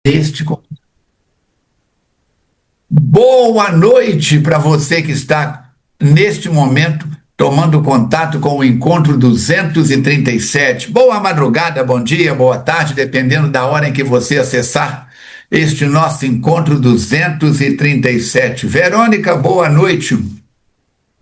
Este. Boa noite para você que está, neste momento, tomando contato com o Encontro 237. Boa madrugada, bom dia, boa tarde, dependendo da hora em que você acessar este nosso Encontro 237. Verônica, boa noite.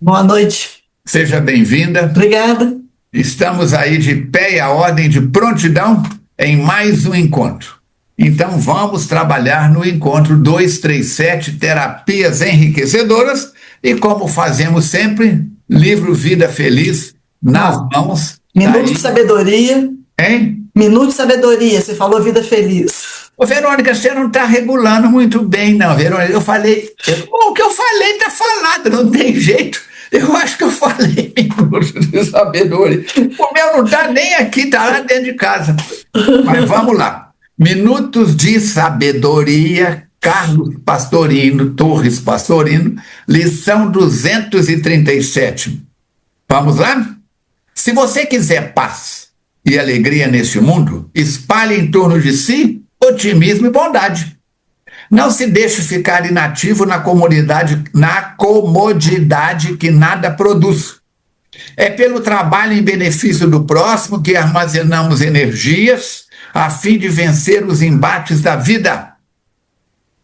Boa noite. Seja bem-vinda. Obrigada. Estamos aí de pé e à ordem de prontidão em mais um encontro. Então vamos trabalhar no Encontro 237, Terapias Enriquecedoras, e como fazemos sempre, livro Vida Feliz nas mãos. Minuto de sabedoria. Hein? Minuto de sabedoria, você falou Vida Feliz. Ô, Verônica, você não está regulando muito bem, não, Verônica. O que eu falei está falado, não tem jeito. Eu acho que eu falei minuto de sabedoria. O meu não está nem aqui, está lá dentro de casa. Mas vamos lá. Minutos de Sabedoria, Carlos Pastorino, Torres Pastorino, lição 237. Vamos lá? Se você quiser paz e alegria neste mundo, espalhe em torno de si otimismo e bondade. Não se deixe ficar inativo na comodidade que nada produz. É pelo trabalho em benefício do próximo que armazenamos energias a fim de vencer os embates da vida.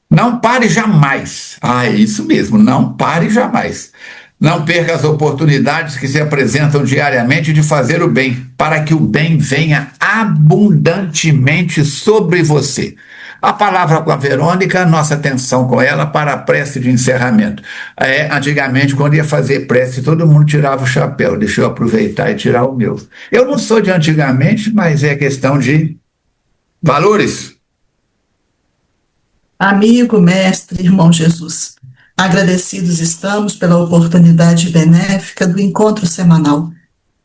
Não pare jamais. É isso mesmo, não pare jamais. Não perca as oportunidades que se apresentam diariamente de fazer o bem, para que o bem venha abundantemente sobre você. A palavra com a Verônica, nossa atenção com ela para a prece de encerramento. Antigamente, quando ia fazer prece, todo mundo tirava o chapéu. Deixa eu aproveitar e tirar o meu. Eu não sou de antigamente, mas é questão de valores. Amigo, mestre, irmão Jesus, agradecidos estamos pela oportunidade benéfica do encontro semanal,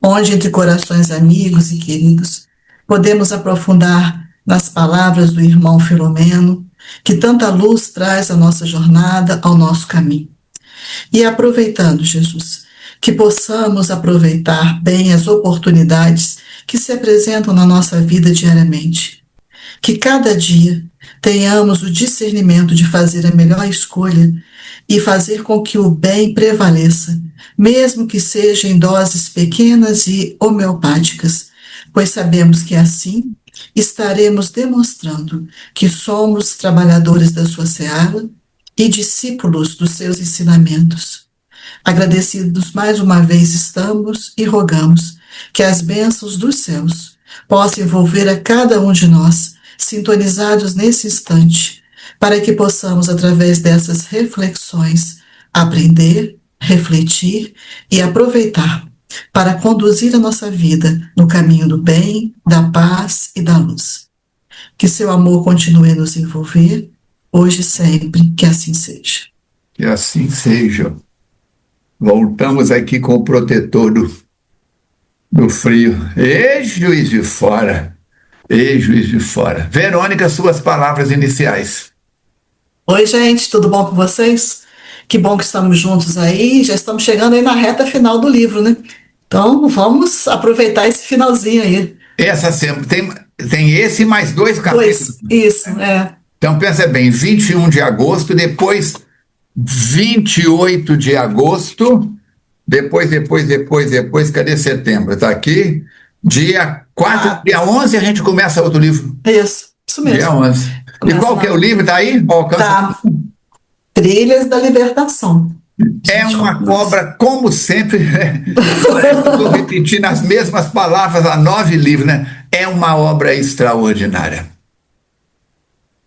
onde, entre corações amigos e queridos, podemos aprofundar nas palavras do irmão Filomeno, que tanta luz traz à nossa jornada, ao nosso caminho. E aproveitando, Jesus, que possamos aproveitar bem as oportunidades que se apresentam na nossa vida diariamente. Que cada dia tenhamos o discernimento de fazer a melhor escolha e fazer com que o bem prevaleça, mesmo que seja em doses pequenas e homeopáticas, pois sabemos que assim estaremos demonstrando que somos trabalhadores da sua seara e discípulos dos seus ensinamentos. Agradecidos mais uma vez estamos e rogamos que as bênçãos dos céus possam envolver a cada um de nós, sintonizados nesse instante, para que possamos, através dessas reflexões, aprender, refletir e aproveitar para conduzir a nossa vida no caminho do bem, da paz e da luz. Que seu amor continue a nos envolver, hoje e sempre, que assim seja. Que assim seja. Voltamos aqui com o protetor do frio. Ei, Juiz de Fora. Ei, Juiz de Fora. Verônica, suas palavras iniciais. Oi, gente, tudo bom com vocês? Que bom que estamos juntos aí, já estamos chegando aí na reta final do livro, né? Então, vamos aproveitar esse finalzinho aí. Essa semana tem esse mais 2 capítulos. Isso, é. Então, pensa bem, 21 de agosto, depois 28 de agosto, depois, cadê setembro? Está aqui, dia 4, dia 11 a gente começa outro livro. Isso mesmo. Dia 11. E qual que é o livro? Está aí? Tá. Trilhas da Libertação. É uma obra, como sempre, estou repetindo as mesmas palavras há 9 livros, né? É uma obra extraordinária.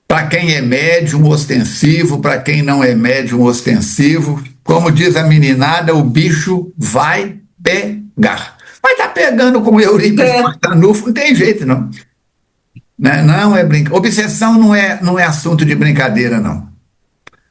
Para quem é médium ostensivo, para quem não é médium ostensivo, como diz a meninada, o bicho vai pegar. Mas tá pegando com Eurípides Barçanufo, não tem jeito, não. Não é brincadeira. Obsessão não é assunto de brincadeira, não.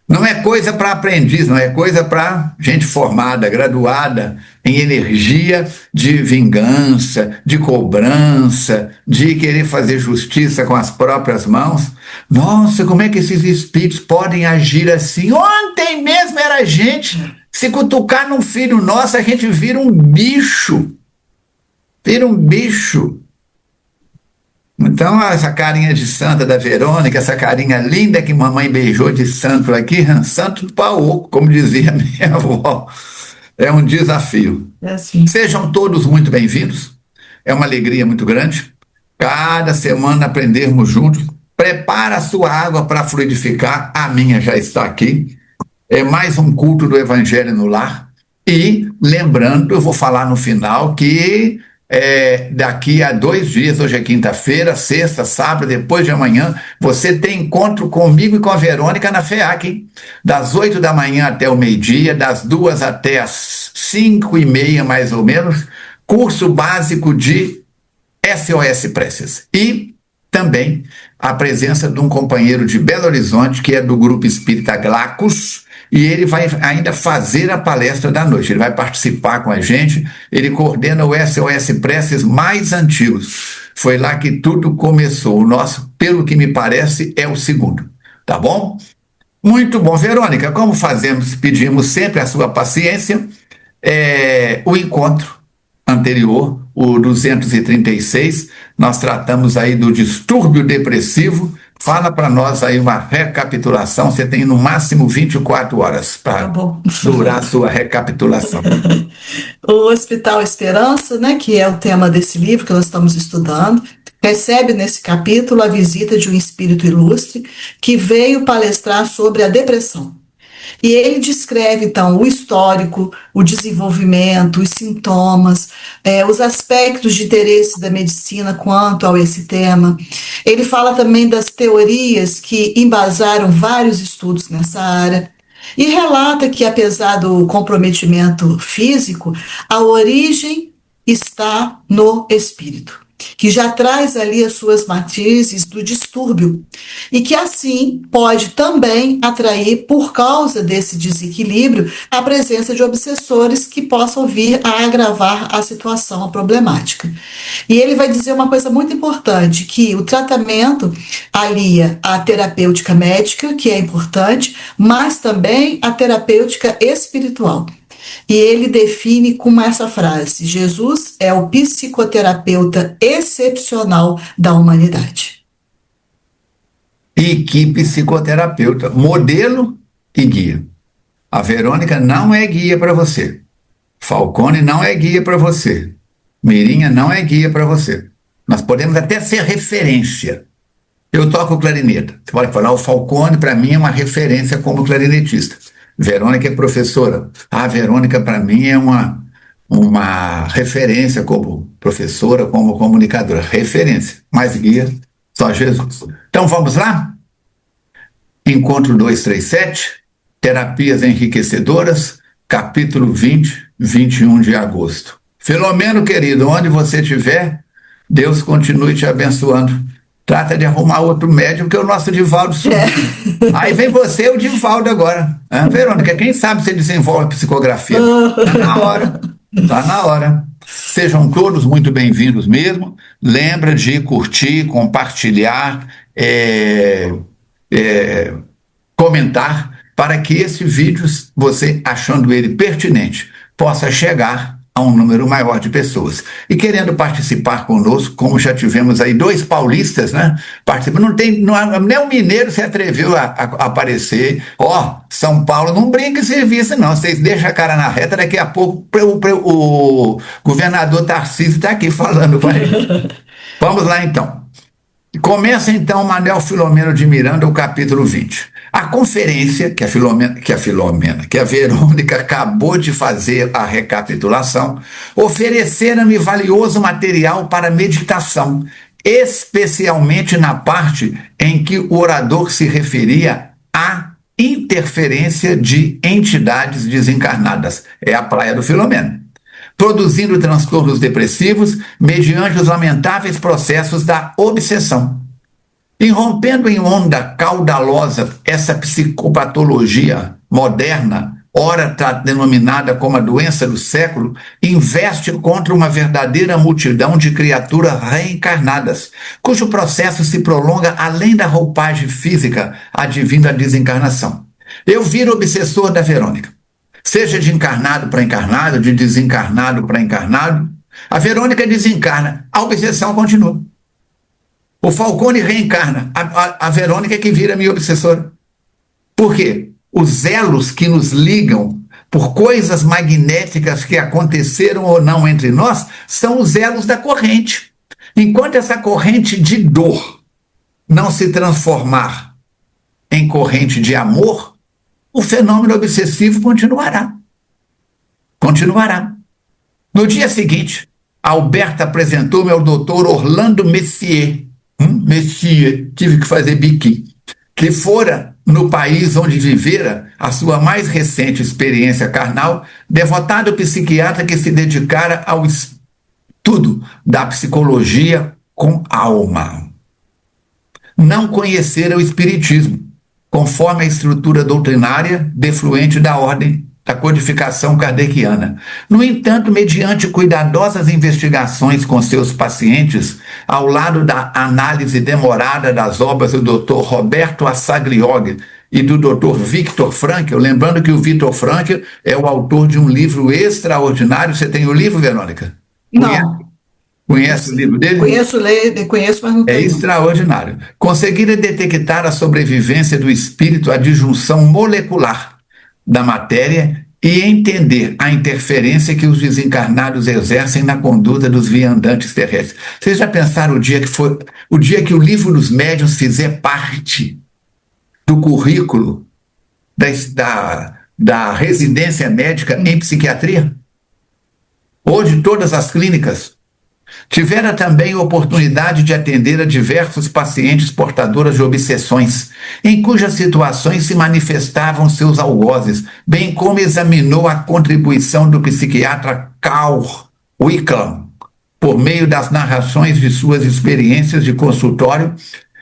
Não é coisa para aprendiz, não é coisa para gente formada, graduada em energia de vingança, de cobrança, de querer fazer justiça com as próprias mãos. Nossa, como é que esses espíritos podem agir assim? Ontem mesmo era a gente. Se cutucar num filho nosso, a gente vira um bicho. Vira um bicho. Então, essa carinha de santa da Verônica, essa carinha linda que mamãe beijou de santo aqui, santo pau, como dizia minha avó, é um desafio. É assim. Sejam todos muito bem-vindos, é uma alegria muito grande. Cada semana aprendermos juntos. Prepara a sua água para fluidificar, a minha já está aqui. É mais um culto do Evangelho no Lar. E, lembrando, eu vou falar no final que daqui a 2 dias, hoje é quinta-feira, sexta, sábado, depois de amanhã, você tem encontro comigo e com a Verônica na FEAC, hein? Das 8 da manhã até o meio-dia, das 2 até as 5:30, mais ou menos, curso básico de SOS Preces. E também a presença de um companheiro de Belo Horizonte, que é do Grupo Espírita Glacos, e ele vai ainda fazer a palestra da noite. Ele vai participar com a gente, ele coordena o SOS Preces mais antigos. Foi lá que tudo começou. O nosso, pelo que me parece, é o segundo. Tá bom? Muito bom. Verônica, como fazemos? Pedimos sempre a sua paciência. O encontro anterior, o 236, nós tratamos aí do distúrbio depressivo. Fala para nós aí uma recapitulação. Você tem no máximo 24 horas para durar a sua recapitulação. O Hospital Esperança, né, que é o tema desse livro que nós estamos estudando, recebe nesse capítulo a visita de um espírito ilustre que veio palestrar sobre a depressão. E ele descreve, então, o histórico, o desenvolvimento, os sintomas, os aspectos de interesse da medicina quanto a esse tema. Ele fala também das teorias que embasaram vários estudos nessa área. E relata que, apesar do comprometimento físico, a origem está no espírito, que já traz ali as suas matrizes do distúrbio e que assim pode também atrair, por causa desse desequilíbrio, a presença de obsessores que possam vir a agravar a situação problemática. E ele vai dizer uma coisa muito importante, que o tratamento alia a terapêutica médica, que é importante, mas também a terapêutica espiritual. E ele define com essa frase: Jesus é o psicoterapeuta excepcional da humanidade. E que psicoterapeuta, modelo e guia. A Verônica não é guia para você. Falcone não é guia para você. Mirinha não é guia para você. Nós podemos até ser referência. Eu toco clarineta. Você pode falar, o Falcone para mim é uma referência como clarinetista. Verônica é professora. A Verônica, para mim, é uma referência como professora, como comunicadora. Referência. Mais guia, só Jesus. Então, vamos lá? Encontro 237, Terapias Enriquecedoras, capítulo 20, 21 de agosto. Filomeno, querido, onde você estiver, Deus continue te abençoando. Trata de arrumar outro médium, que o nosso Divaldo subiu. Aí vem você e o Divaldo agora. Verônica, quem sabe você desenvolve psicografia? Está na hora. Está na hora. Sejam todos muito bem-vindos mesmo. Lembra de curtir, compartilhar, comentar, para que esse vídeo, você achando ele pertinente, possa chegar a um número maior de pessoas. E querendo participar conosco, como já tivemos aí 2 paulistas, né? Participando, nem o mineiro se atreveu a aparecer. São Paulo, não brinca em serviço, não. Vocês deixam a cara na reta, daqui a pouco o governador Tarcísio está aqui falando com a gente. Vamos lá, então. Começa, então, Manuel Filomeno de Miranda, o capítulo 20. A conferência que a Verônica acabou de fazer a recapitulação, ofereceram-me valioso material para meditação, especialmente na parte em que o orador se referia à interferência de entidades desencarnadas. É a praia do Filomeno. Produzindo transtornos depressivos mediante os lamentáveis processos da obsessão. Irrompendo em onda caudalosa, essa psicopatologia moderna, ora denominada como a doença do século, investe contra uma verdadeira multidão de criaturas reencarnadas, cujo processo se prolonga além da roupagem física advindo a desencarnação. Eu viro obsessor da Verônica. Seja de encarnado para encarnado, de desencarnado para encarnado, a Verônica desencarna, a obsessão continua. O Falcone reencarna. A Verônica é que vira minha obsessora. Por quê? Os elos que nos ligam por coisas magnéticas que aconteceram ou não entre nós são os elos da corrente. Enquanto essa corrente de dor não se transformar em corrente de amor, o fenômeno obsessivo continuará. Continuará. No dia seguinte, a Alberta apresentou-me ao doutor Orlando Messier. Messier, tive que fazer biquinho. Que fora no país onde vivera a sua mais recente experiência carnal, devotado psiquiatra que se dedicara ao estudo da psicologia com alma. Não conhecera o espiritismo, conforme a estrutura doutrinária defluente da ordem da codificação kardeciana. No entanto, mediante cuidadosas investigações com seus pacientes, ao lado da análise demorada das obras do Dr. Roberto Assagliog e do Dr. Viktor Frankl, lembrando que o Viktor Frankl é o autor de um livro extraordinário. Você tem o livro, Verônica? Não. Conhece o livro dele? Conheço, mas não tenho. É extraordinário. Conseguiram detectar a sobrevivência do espírito à disjunção molecular da matéria e entender a interferência que os desencarnados exercem na conduta dos viandantes terrestres. Vocês já pensaram o dia que o livro dos médiuns fizer parte do currículo da residência médica em psiquiatria? Hoje, todas as clínicas tivera também oportunidade de atender a diversos pacientes portadores de obsessões, em cujas situações se manifestavam seus algozes, bem como examinou a contribuição do psiquiatra Carl Wickham, por meio das narrações de suas experiências de consultório,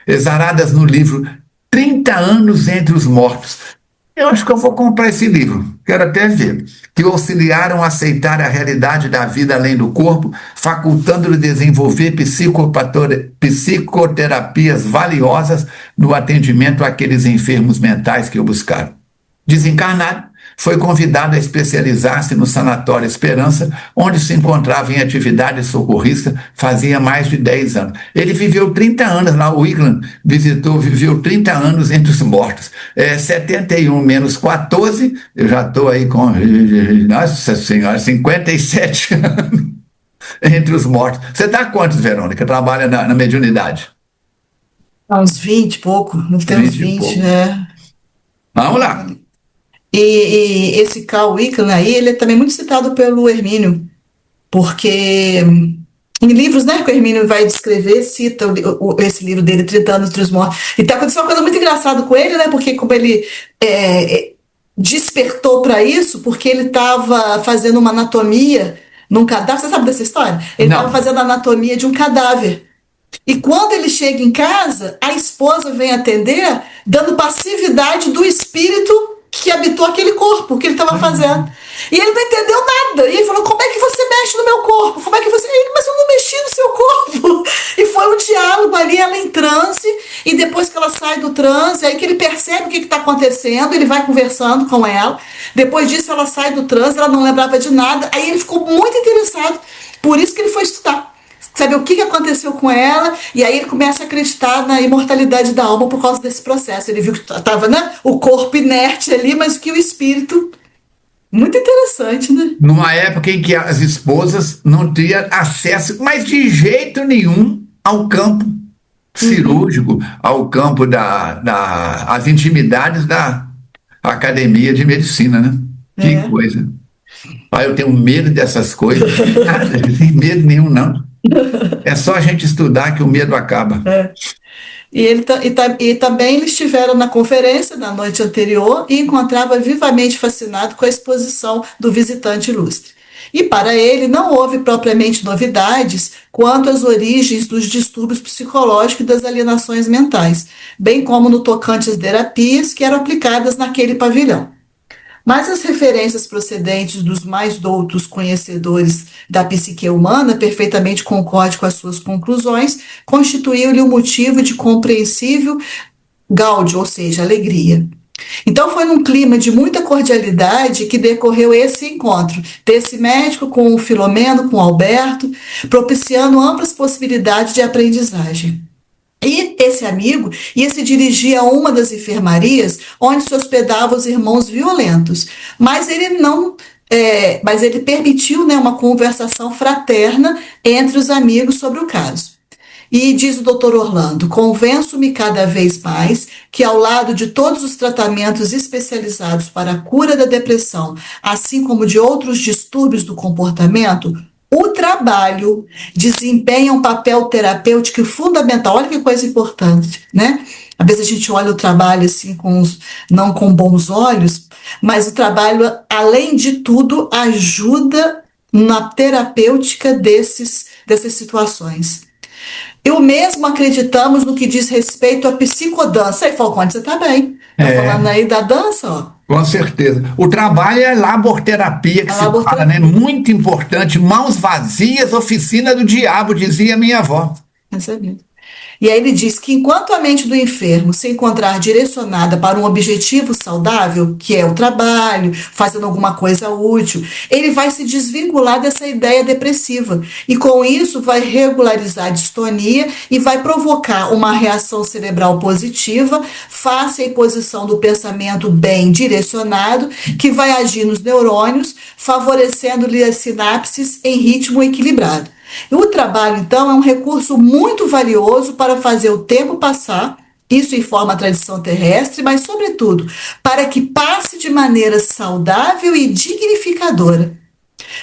exaradas no livro 30 anos entre os mortos. Eu acho que eu vou comprar esse livro, quero até ver, que o auxiliaram a aceitar a realidade da vida além do corpo, facultando-lhe desenvolver psicoterapias valiosas no atendimento àqueles enfermos mentais que o buscaram. Desencarnado, foi convidado a especializar-se no Sanatório Esperança, onde se encontrava em atividade socorrista fazia mais de 10 anos. Ele viveu 30 anos lá, o Wickham viveu 30 anos entre os mortos. 71 menos 14, eu já estou aí com, nossa senhora, 57 anos entre os mortos. Você está quantos, Verônica? Trabalha na mediunidade? Uns 20 e pouco, não tem uns 20, né? Vamos lá. E esse Carl Wickham aí, ele é também muito citado pelo Hermínio, porque em livros, né, que o Hermínio vai descrever, cita esse livro dele, 30 anos entre os mortos. E tá acontecendo uma coisa muito engraçada com ele, né, porque como ele despertou para isso, porque ele estava fazendo uma anatomia num cadáver. Você sabe dessa história? Ele estava fazendo a anatomia de um cadáver. E quando ele chega em casa, a esposa vem atender, dando passividade do espírito que habitou aquele corpo que ele estava fazendo. E ele não entendeu nada. E ele falou: como é que você mexe no meu corpo? Como é que você... Ele, mas eu não mexi no seu corpo. E foi um diálogo ali, ela em transe, e depois que ela sai do transe, aí que ele percebe o que está acontecendo, ele vai conversando com ela. Depois disso, ela sai do transe, ela não lembrava de nada. Aí ele ficou muito interessado. Por isso que ele foi estudar. Saber o que aconteceu com ela, e aí ele começa a acreditar na imortalidade da alma por causa desse processo. Ele viu que estava, né, o corpo inerte ali, mas que o espírito... Muito interessante, né? Numa época em que as esposas não tinham acesso, mas de jeito nenhum, ao campo cirúrgico, ao campo as intimidades da academia de medicina, né? Que coisa. Eu tenho medo dessas coisas. Não tem medo nenhum, não. É só a gente estudar que o medo acaba. E também eles estiveram na conferência na noite anterior e encontrava vivamente fascinado com a exposição do visitante ilustre. E para ele não houve propriamente novidades quanto às origens dos distúrbios psicológicos e das alienações mentais, bem como no tocante às terapias que eram aplicadas naquele pavilhão. Mas as referências procedentes dos mais doutos conhecedores da psique humana, perfeitamente concorde com as suas conclusões, constituíam-lhe um motivo de compreensível gáudio, ou seja, alegria. Então foi num clima de muita cordialidade que decorreu esse encontro desse médico com o Filomeno, com o Alberto, propiciando amplas possibilidades de aprendizagem. E esse amigo ia se dirigir a uma das enfermarias onde se hospedavam os irmãos violentos. Mas ele permitiu, né, uma conversação fraterna entre os amigos sobre o caso. E diz o Dr. Orlando: convenço-me cada vez mais que, ao lado de todos os tratamentos especializados para a cura da depressão, assim como de outros distúrbios do comportamento, o trabalho desempenha um papel terapêutico fundamental. Olha que coisa importante, né? Às vezes a gente olha o trabalho assim não com bons olhos, mas o trabalho, além de tudo, ajuda na terapêutica dessas situações. E o mesmo acreditamos no que diz respeito à psicodança. Aí, Falcone, você está bem. Está falando aí da dança, ó. Com certeza. O trabalho é laborterapia, que se fala, né? Muito importante. Mãos vazias, oficina do diabo, dizia minha avó. Essa é mesmo. E aí ele diz que enquanto a mente do enfermo se encontrar direcionada para um objetivo saudável, que é o trabalho, fazendo alguma coisa útil, ele vai se desvincular dessa ideia depressiva. E com isso vai regularizar a distonia e vai provocar uma reação cerebral positiva face à imposição do pensamento bem direcionado, que vai agir nos neurônios, favorecendo-lhe as sinapses em ritmo equilibrado. E o trabalho, então, é um recurso muito valioso para fazer o tempo passar, isso informa a tradição terrestre, mas, sobretudo, para que passe de maneira saudável e dignificadora.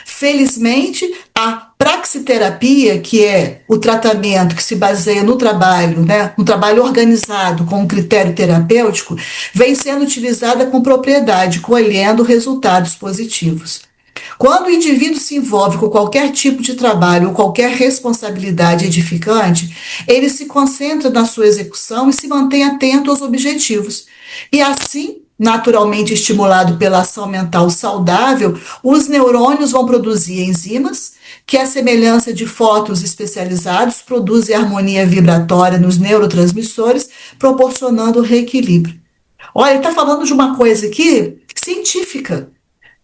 Felizmente, a praxiterapia, que é o tratamento que se baseia no trabalho, né, um trabalho organizado com um critério terapêutico, vem sendo utilizada com propriedade, colhendo resultados positivos. Quando o indivíduo se envolve com qualquer tipo de trabalho ou qualquer responsabilidade edificante, ele se concentra na sua execução e se mantém atento aos objetivos. E assim, naturalmente estimulado pela ação mental saudável, os neurônios vão produzir enzimas que, à semelhança de fótons especializados, produzem harmonia vibratória nos neurotransmissores, proporcionando reequilíbrio. Olha, ele está falando de uma coisa aqui científica,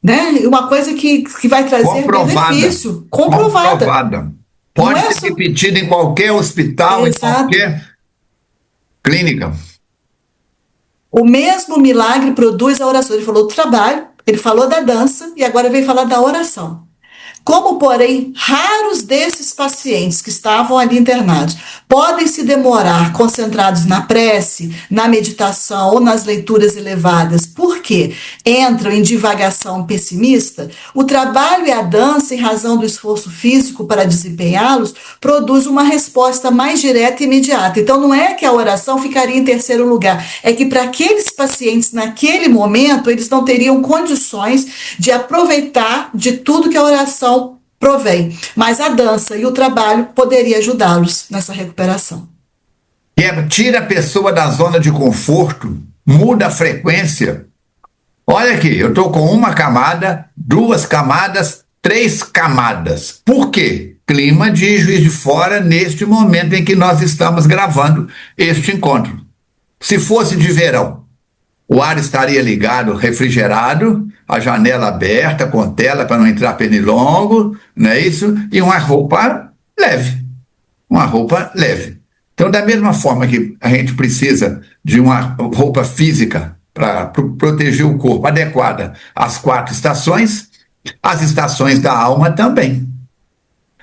né? Uma coisa que vai trazer benefício, comprovada. Pode ser repetida em qualquer hospital, em qualquer clínica. O mesmo milagre produz a oração. Ele falou do trabalho, ele falou da dança e agora vem falar da oração. Como, porém, raros desses pacientes que estavam ali internados podem se demorar concentrados na prece, na meditação ou nas leituras elevadas, porque entram em divagação pessimista, o trabalho e a dança, em razão do esforço físico para desempenhá-los, produz uma resposta mais direta e imediata. Então, não é que a oração ficaria em terceiro lugar, é que para aqueles pacientes, naquele momento, eles não teriam condições de aproveitar de tudo que a oração provém, mas a dança e o trabalho poderia ajudá-los nessa recuperação. Tira a pessoa da zona de conforto, muda a frequência. Olha aqui, eu estou com uma camada, 2 camadas, 3 camadas. Por quê? Clima de Juiz de Fora neste momento em que nós estamos gravando este encontro. Se fosse de verão, o ar estaria ligado, refrigerado, a janela aberta, com tela para não entrar pernilongo, não é isso? E uma roupa leve. Uma roupa leve. Então, da mesma forma que a gente precisa de uma roupa física para proteger o corpo adequada às 4 estações, as estações da alma também.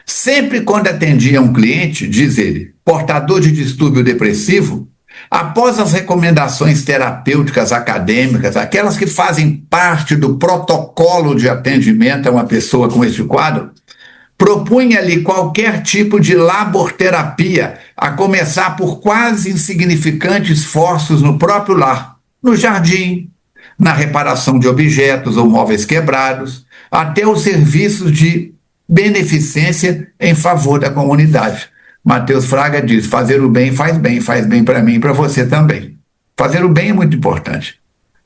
Sempre quando atendia um cliente, diz ele, portador de distúrbio depressivo, após as recomendações terapêuticas acadêmicas, aquelas que fazem parte do protocolo de atendimento a uma pessoa com este quadro, propunha-lhe qualquer tipo de laborterapia, a começar por quase insignificantes esforços no próprio lar, no jardim, na reparação de objetos ou móveis quebrados, até os serviços de beneficência em favor da comunidade. Mateus Fraga diz, fazer o bem faz bem para mim e para você também. Fazer o bem é muito importante.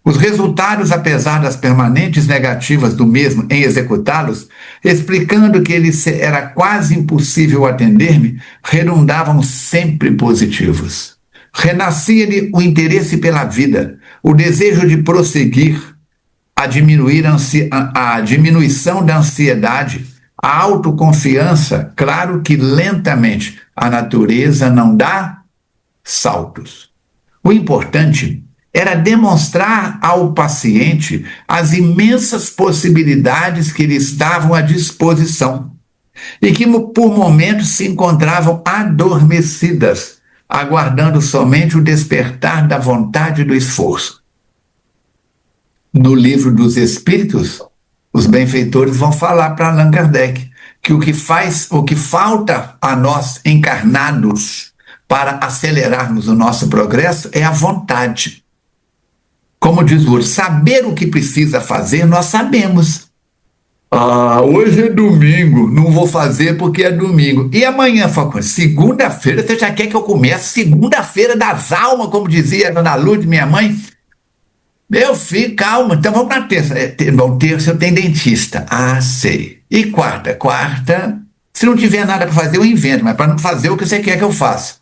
Os resultados, apesar das permanentes negativas do mesmo em executá-los, explicando que ele era quase impossível atender-me, redundavam sempre positivos. Renascia-lhe o interesse pela vida, o desejo de prosseguir, a diminuição da ansiedade, a autoconfiança, claro que lentamente. A natureza não dá saltos. O importante era demonstrar ao paciente as imensas possibilidades que lhe estavam à disposição e que, por momentos, se encontravam adormecidas, aguardando somente o despertar da vontade e do esforço. No Livro dos Espíritos, os benfeitores vão falar para Allan Kardec que o que falta a nós encarnados para acelerarmos o nosso progresso é a vontade. Como diz o outro, saber o que precisa fazer, nós sabemos. Hoje é domingo, não vou fazer porque é domingo. E amanhã, Falcão? Segunda-feira, você já quer que eu comece? Segunda-feira das almas, como dizia a dona Lourdes, minha mãe. Meu filho, calma, então vamos na terça. Bom, terça eu tenho dentista. Sei. E quarta? Quarta, se não tiver nada para fazer, eu invento, mas para não fazer o que você quer que eu faça.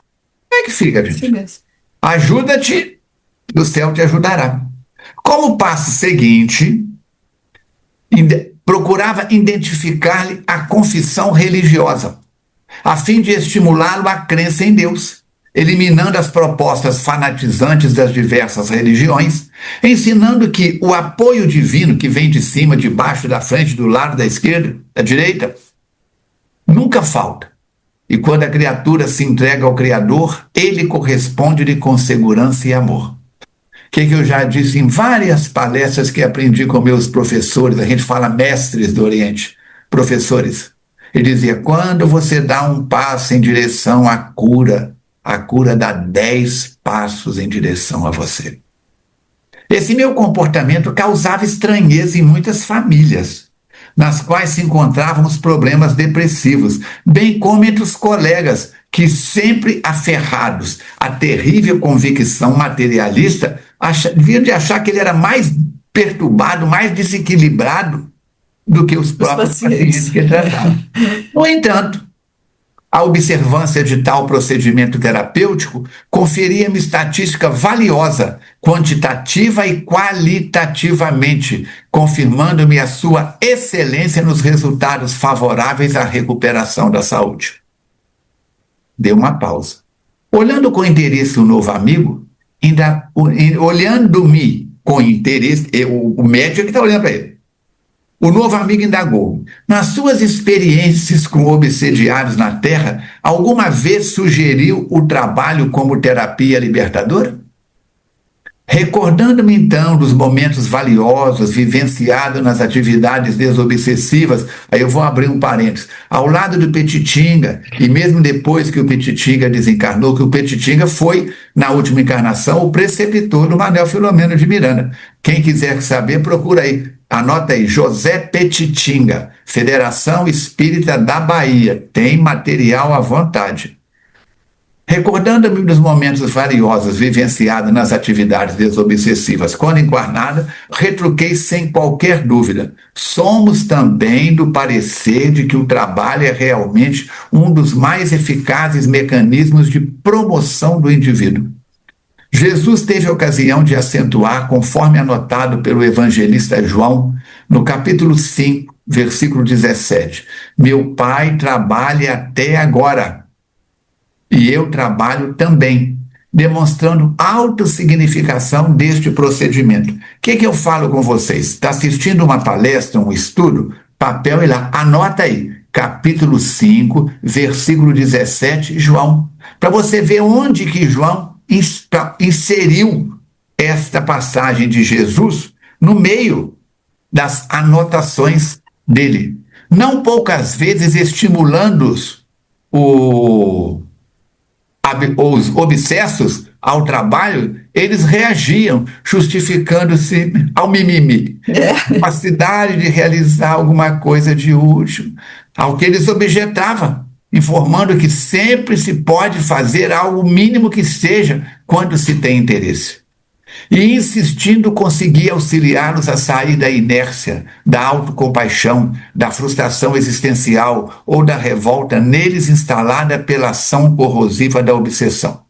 Como é que fica, gente? Sim mesmo. Ajuda-te, o céu te ajudará. Como passo seguinte, procurava identificar-lhe a confissão religiosa, a fim de estimulá-lo à crença em Deus, eliminando as propostas fanatizantes das diversas religiões, ensinando que o apoio divino que vem de cima, de baixo, da frente, do lado, da esquerda, da direita, nunca falta. E quando a criatura se entrega ao Criador, ele corresponde-lhe com segurança e amor. Que eu já disse em várias palestras que aprendi com meus professores, a gente fala mestres do Oriente, professores. Ele dizia, quando você dá um passo em direção à cura, a cura dá 10 passos em direção a você. Esse meu comportamento causava estranheza em muitas famílias, nas quais se encontravam os problemas depressivos, bem como entre os colegas, que sempre aferrados à terrível convicção materialista, deviam de achar que ele era mais perturbado, mais desequilibrado do que os próprios pacientes que tratavam. No entanto, a observância de tal procedimento terapêutico conferia-me estatística valiosa, quantitativa e qualitativamente, confirmando-me a sua excelência nos resultados favoráveis à recuperação da saúde. Deu uma pausa. Olhando com interesse o novo amigo, olhando-me com interesse, o médico que está olhando para ele, o novo amigo indagou, nas suas experiências com obsediados na Terra, alguma vez sugeriu o trabalho como terapia libertadora? Recordando-me então dos momentos valiosos vivenciados nas atividades desobsessivas, aí eu vou abrir um parênteses, ao lado do Petitinga, e mesmo depois que o Petitinga desencarnou, que o Petitinga foi, na última encarnação, o preceptor do Manuel Filomeno de Miranda. Quem quiser saber, procura aí, anota aí, José Petitinga, Federação Espírita da Bahia, tem material à vontade. Recordando-me dos momentos valiosos vivenciados nas atividades desobsessivas quando encarnada, retruquei sem qualquer dúvida. Somos também do parecer de que o trabalho é realmente um dos mais eficazes mecanismos de promoção do indivíduo. Jesus teve a ocasião de acentuar, conforme anotado pelo evangelista João, no capítulo 5, versículo 17, meu Pai trabalha até agora. E eu trabalho também, demonstrando autossignificação deste procedimento. O que eu falo com vocês? Está assistindo uma palestra, um estudo? Papel e lá, anota aí, capítulo 5, versículo 17, João, para você ver onde que João inseriu esta passagem de Jesus no meio das anotações dele. Não poucas vezes estimulando-os os obsessos ao trabalho, eles reagiam, justificando-se ao mimimi. Capacidade de realizar alguma coisa de útil, ao que eles objetavam, informando que sempre se pode fazer algo mínimo que seja quando se tem interesse. E insistindo conseguia auxiliá-los a sair da inércia, da autocompaixão, da frustração existencial ou da revolta neles instalada pela ação corrosiva da obsessão.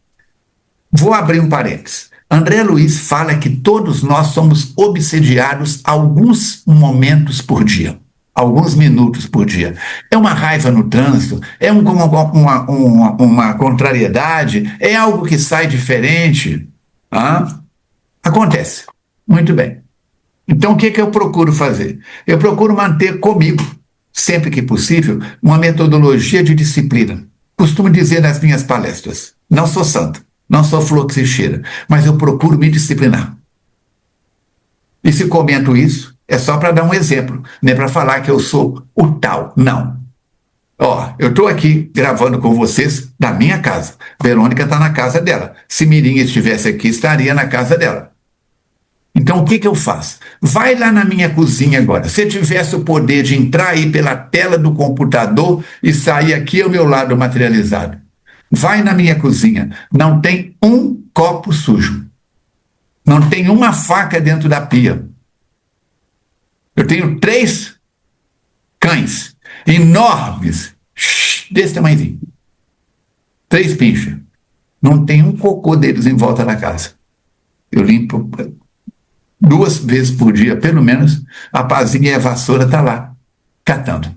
Vou abrir um parênteses. André Luiz fala que todos nós somos obsediados alguns momentos por dia. alguns minutos por dia. É uma raiva no trânsito, é uma contrariedade, é algo que sai diferente. Ah, acontece. Muito bem. Então, o que que eu procuro fazer? Eu procuro manter comigo, sempre que possível, uma metodologia de disciplina. Costumo dizer nas minhas palestras, não sou santo, não sou flor que se cheira, mas eu procuro me disciplinar. E se comento isso, é só para dar um exemplo, não é para falar que eu sou o tal, não. Ó, eu estou aqui gravando com vocês na minha casa. Verônica está na casa dela. Se Mirinha estivesse aqui, estaria na casa dela. Então, o que que eu faço? Vai lá na minha cozinha agora. Se eu tivesse o poder de entrar aí pela tela do computador e sair aqui ao meu lado materializado. Vai na minha cozinha. Não tem um copo sujo. Não tem uma faca dentro da pia. Eu tenho 3 cães enormes, desse tamanhozinho. 3 pinchas. Não tem um cocô deles em volta da casa. Eu limpo 2 vezes por dia, pelo menos, a pazinha e a vassoura está lá, catando.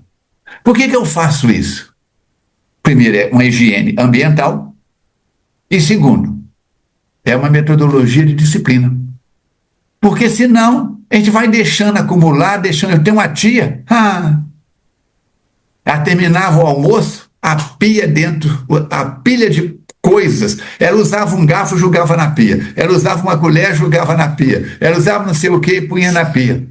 Por que que eu faço isso? Primeiro, é uma higiene ambiental. E segundo, é uma metodologia de disciplina. Porque senão, a gente vai deixando acumular, deixando... Eu tenho uma tia, ela terminava o almoço, a pilha de coisas. Ela usava um garfo, jogava na pia. Ela usava uma colher, jogava na pia. Ela usava não sei o que e punha na pia.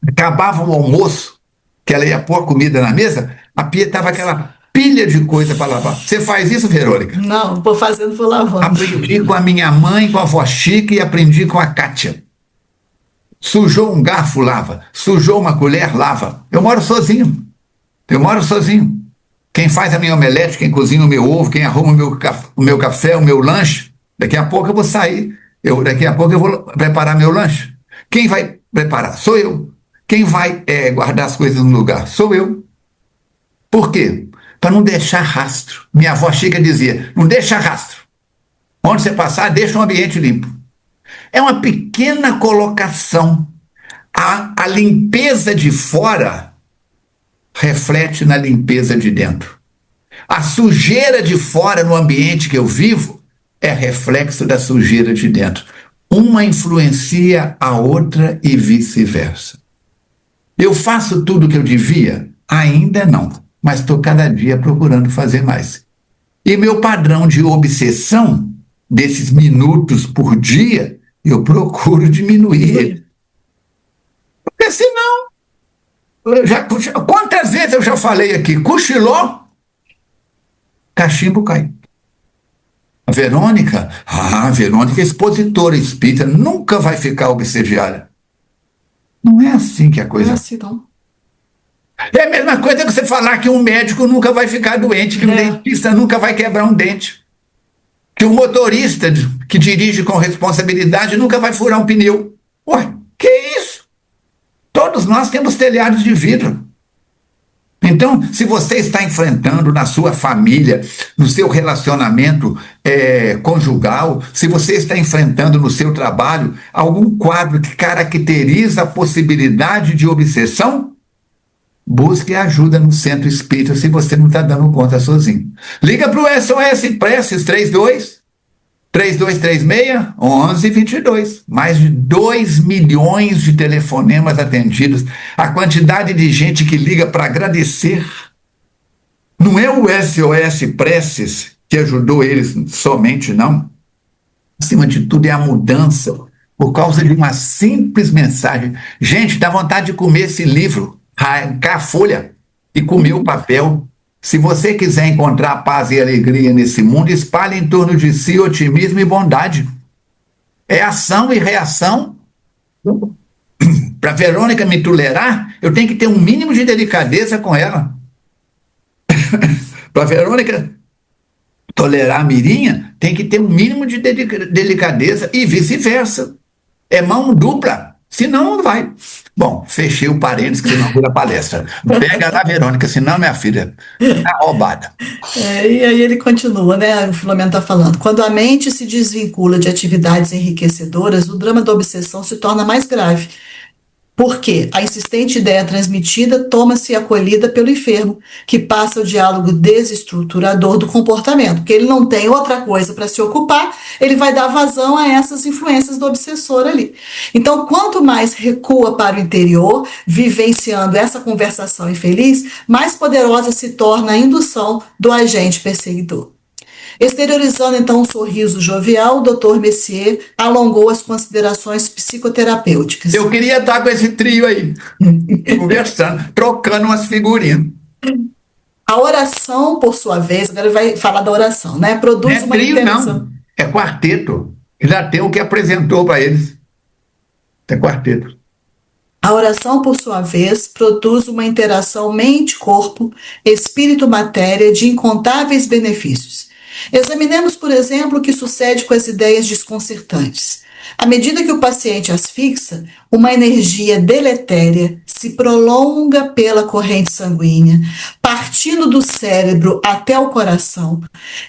Acabava o almoço, que ela ia pôr comida na mesa, a pia estava aquela pilha de coisa para lavar. Você faz isso, Verônica? Não, estou fazendo por lavando. Aprendi com a minha mãe, com a avó Chica e aprendi com a Kátia. Sujou um garfo, lava. Sujou uma colher, lava. Eu moro sozinho. Quem faz a minha omelete, quem cozinha o meu ovo, quem arruma o meu café, o meu lanche, daqui a pouco eu vou sair. Daqui a pouco eu vou preparar meu lanche. Quem vai preparar? Sou eu. Quem vai guardar as coisas no lugar? Sou eu. Por quê? Para não deixar rastro. Minha avó Chica dizia, não deixa rastro. Onde você passar, deixa um ambiente limpo. É uma pequena colocação. A limpeza de fora reflete na limpeza de dentro. A sujeira de fora no ambiente que eu vivo é reflexo da sujeira de dentro. Uma influencia a outra e vice-versa. Eu faço tudo o que eu devia? Ainda não, mas estou cada dia procurando fazer mais. E meu padrão de obsessão, desses minutos por dia, eu procuro diminuir. Porque senão, quantas vezes eu já falei aqui, cochilou, cachimbo cai. A Verônica é expositora espírita, nunca vai ficar obsediada. Não é assim que a coisa... Não é assim, não. É a mesma coisa que você falar que um médico nunca vai ficar doente, que um dentista nunca vai quebrar um dente, que um motorista que dirige com responsabilidade nunca vai furar um pneu. Ué, que isso? Todos nós temos telhados de vidro. Então, se você está enfrentando na sua família, no seu relacionamento conjugal, se você está enfrentando no seu trabalho algum quadro que caracteriza a possibilidade de obsessão, busque ajuda no centro espírita se você não está dando conta sozinho. Liga para o SOS Preces 3236-1122. Mais de 2 milhões de telefonemas atendidos. A quantidade de gente que liga para agradecer. Não é o SOS Preces que ajudou eles somente, não. Acima de tudo é a mudança por causa de uma simples mensagem. Gente, dá vontade de comer esse livro, arrancar a folha e comer o papel. Se você quiser encontrar paz e alegria nesse mundo, espalhe em torno de si otimismo e bondade. É ação e reação. Para Verônica me tolerar, eu tenho que ter um mínimo de delicadeza com ela. Para Verônica tolerar a Mirinha, tem que ter um mínimo de delicadeza e vice-versa. É mão dupla, senão não vai. Bom, fechei o parênteses que não vira palestra. Pega lá, Verônica, senão minha filha tá roubada. E aí ele continua, né? O Filomeno está falando. Quando a mente se desvincula de atividades enriquecedoras, o drama da obsessão se torna mais grave. Porque a insistente ideia transmitida toma-se acolhida pelo enfermo, que passa o diálogo desestruturador do comportamento, porque ele não tem outra coisa para se ocupar, ele vai dar vazão a essas influências do obsessor ali. Então, quanto mais recua para o interior, vivenciando essa conversação infeliz, mais poderosa se torna a indução do agente perseguidor. Exteriorizando então um sorriso jovial, o Dr. Messier alongou as considerações psicoterapêuticas. Eu queria estar com esse trio aí, conversando, trocando umas figurinhas. A oração, por sua vez, agora ele vai falar da oração, né? Produz Não é uma trio, interação. não. É quarteto. Ele já tem o que apresentou para eles. É quarteto. A oração, por sua vez, produz uma interação mente-corpo, espírito-matéria de incontáveis benefícios. Examinemos, por exemplo, o que sucede com as ideias desconcertantes. À medida que o paciente as fixa, uma energia deletéria se prolonga pela corrente sanguínea, partindo do cérebro até o coração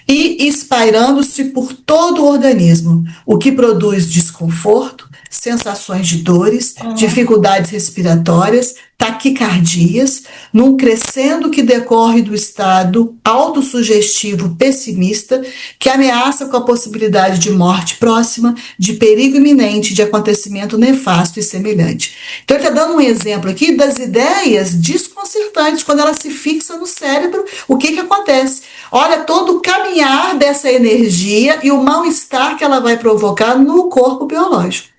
e espalhando-se por todo o organismo, o que produz desconforto, sensações de dores, dificuldades respiratórias, taquicardias, num crescendo que decorre do estado autossugestivo pessimista que ameaça com a possibilidade de morte próxima, de perigo iminente, de acontecimento nefasto e semelhante. Então ele está dando um exemplo aqui das ideias desconcertantes, quando ela se fixa no cérebro, o que acontece? Olha todo o caminhar dessa energia e o mal-estar que ela vai provocar no corpo biológico.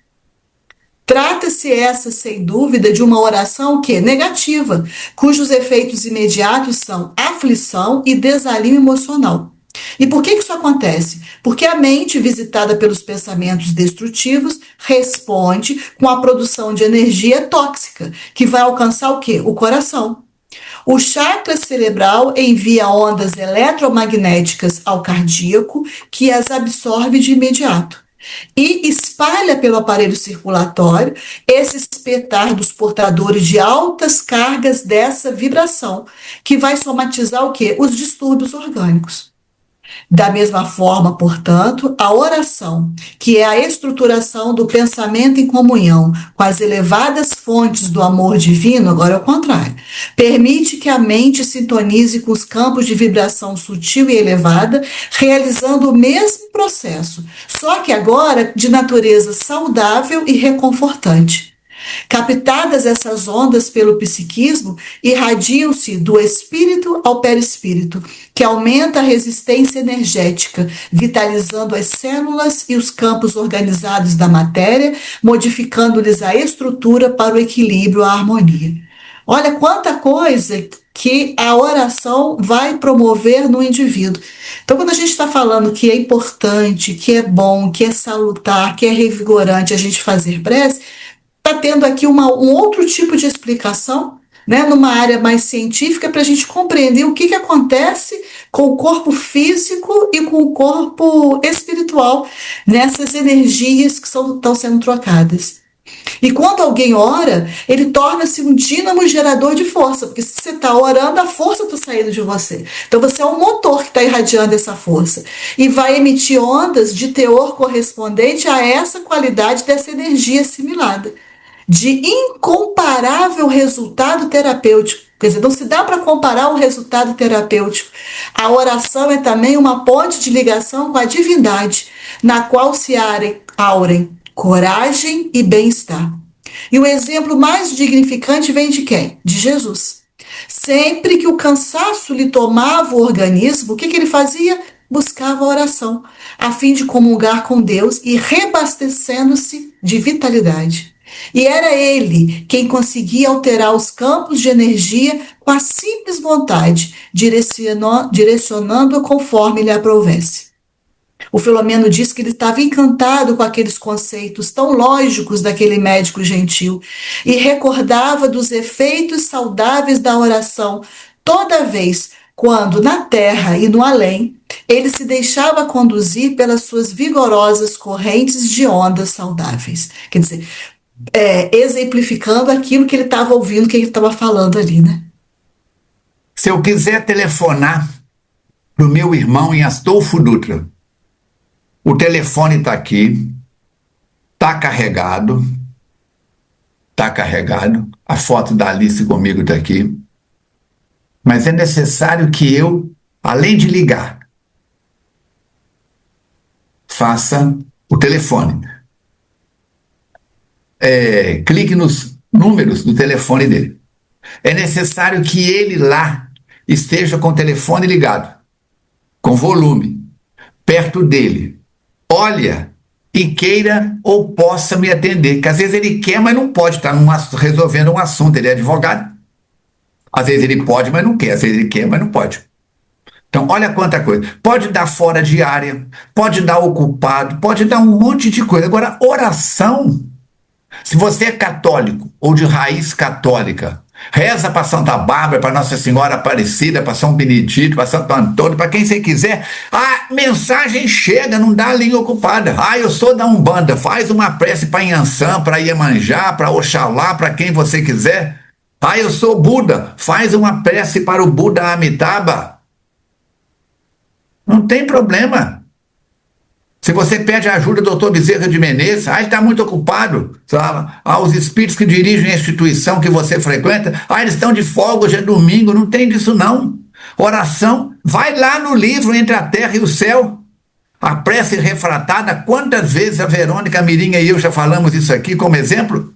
Trata-se essa, sem dúvida, de uma oração que é negativa, cujos efeitos imediatos são aflição e desalinho emocional. E por que isso acontece? Porque a mente, visitada pelos pensamentos destrutivos, responde com a produção de energia tóxica, que vai alcançar o quê? O coração. O chakra cerebral envia ondas eletromagnéticas ao cardíaco, que as absorve de imediato e espalha pelo aparelho circulatório esse espetar dos portadores de altas cargas dessa vibração, que vai somatizar o quê? Os distúrbios orgânicos. Da mesma forma, portanto, a oração, que é a estruturação do pensamento em comunhão com as elevadas fontes do amor divino, agora é o contrário, permite que a mente sintonize com os campos de vibração sutil e elevada, realizando o mesmo processo, só que agora de natureza saudável e reconfortante. Captadas essas ondas pelo psiquismo, irradiam-se do espírito ao perispírito, que aumenta a resistência energética, vitalizando as células e os campos organizados da matéria, modificando-lhes a estrutura para o equilíbrio, a harmonia. Olha quanta coisa que a oração vai promover no indivíduo. Então, quando a gente está falando que é importante, que é bom, que é salutar, que é revigorante a gente fazer prece, está tendo aqui um outro tipo de explicação, né, numa área mais científica, para a gente compreender o que acontece com o corpo físico e com o corpo espiritual, nessas energias que estão sendo trocadas. E quando alguém ora, ele torna-se um dínamo gerador de força, porque se você está orando, a força está saindo de você. Então você é um motor que está irradiando essa força e vai emitir ondas de teor correspondente a essa qualidade dessa energia assimilada, de incomparável resultado terapêutico. Quer dizer, não se dá para comparar o resultado terapêutico. A oração é também uma ponte de ligação com a divindade, na qual se aurem coragem e bem-estar. E o exemplo mais dignificante vem de quem? De Jesus. Sempre que o cansaço lhe tomava o organismo, o que ele fazia? Buscava a oração, a fim de comungar com Deus e rebastecendo-se de vitalidade. E era ele quem conseguia alterar os campos de energia com a simples vontade, direcionando-a conforme lhe aprovesse. O Filomeno diz que ele estava encantado com aqueles conceitos tão lógicos daquele médico gentil e recordava dos efeitos saudáveis da oração toda vez quando, na terra e no além, ele se deixava conduzir pelas suas vigorosas correntes de ondas saudáveis. Quer dizer, exemplificando aquilo que ele estava ouvindo, que ele estava falando ali, né? Se eu quiser telefonar para o meu irmão em Astolfo Dutra, o telefone está aqui, está carregado, está carregado, a foto da Alice comigo está aqui, mas é necessário que eu, além de ligar, faça o telefone. Clique nos números do telefone dele. É necessário que ele lá esteja com o telefone ligado, com volume, perto dele. Olha e queira ou possa me atender, que às vezes ele quer, mas não pode estar resolvendo um assunto, ele é advogado. Às vezes ele pode, mas não quer, às vezes ele quer, mas não pode. Então, olha quanta coisa. Pode dar fora de área, pode dar ocupado, pode dar um monte de coisa. Agora, oração, se você é católico ou de raiz católica, reza para Santa Bárbara, para Nossa Senhora Aparecida, para São Benedito, para Santo Antônio, para quem você quiser. A mensagem chega, não dá a linha ocupada. Eu sou da Umbanda, faz uma prece para Inhansã, para Iemanjá, para Oxalá, para quem você quiser. Eu sou Buda, faz uma prece para o Buda Amitabha. Não tem problema. Se você pede ajuda do doutor Bezerra de Menezes, ele está muito ocupado. Os espíritos que dirigem a instituição que você frequenta, eles estão de folga, hoje é domingo, não tem disso não. Oração, vai lá no livro Entre a Terra e o Céu. A prece refratada, quantas vezes a Verônica Mirinha e eu já falamos isso aqui como exemplo?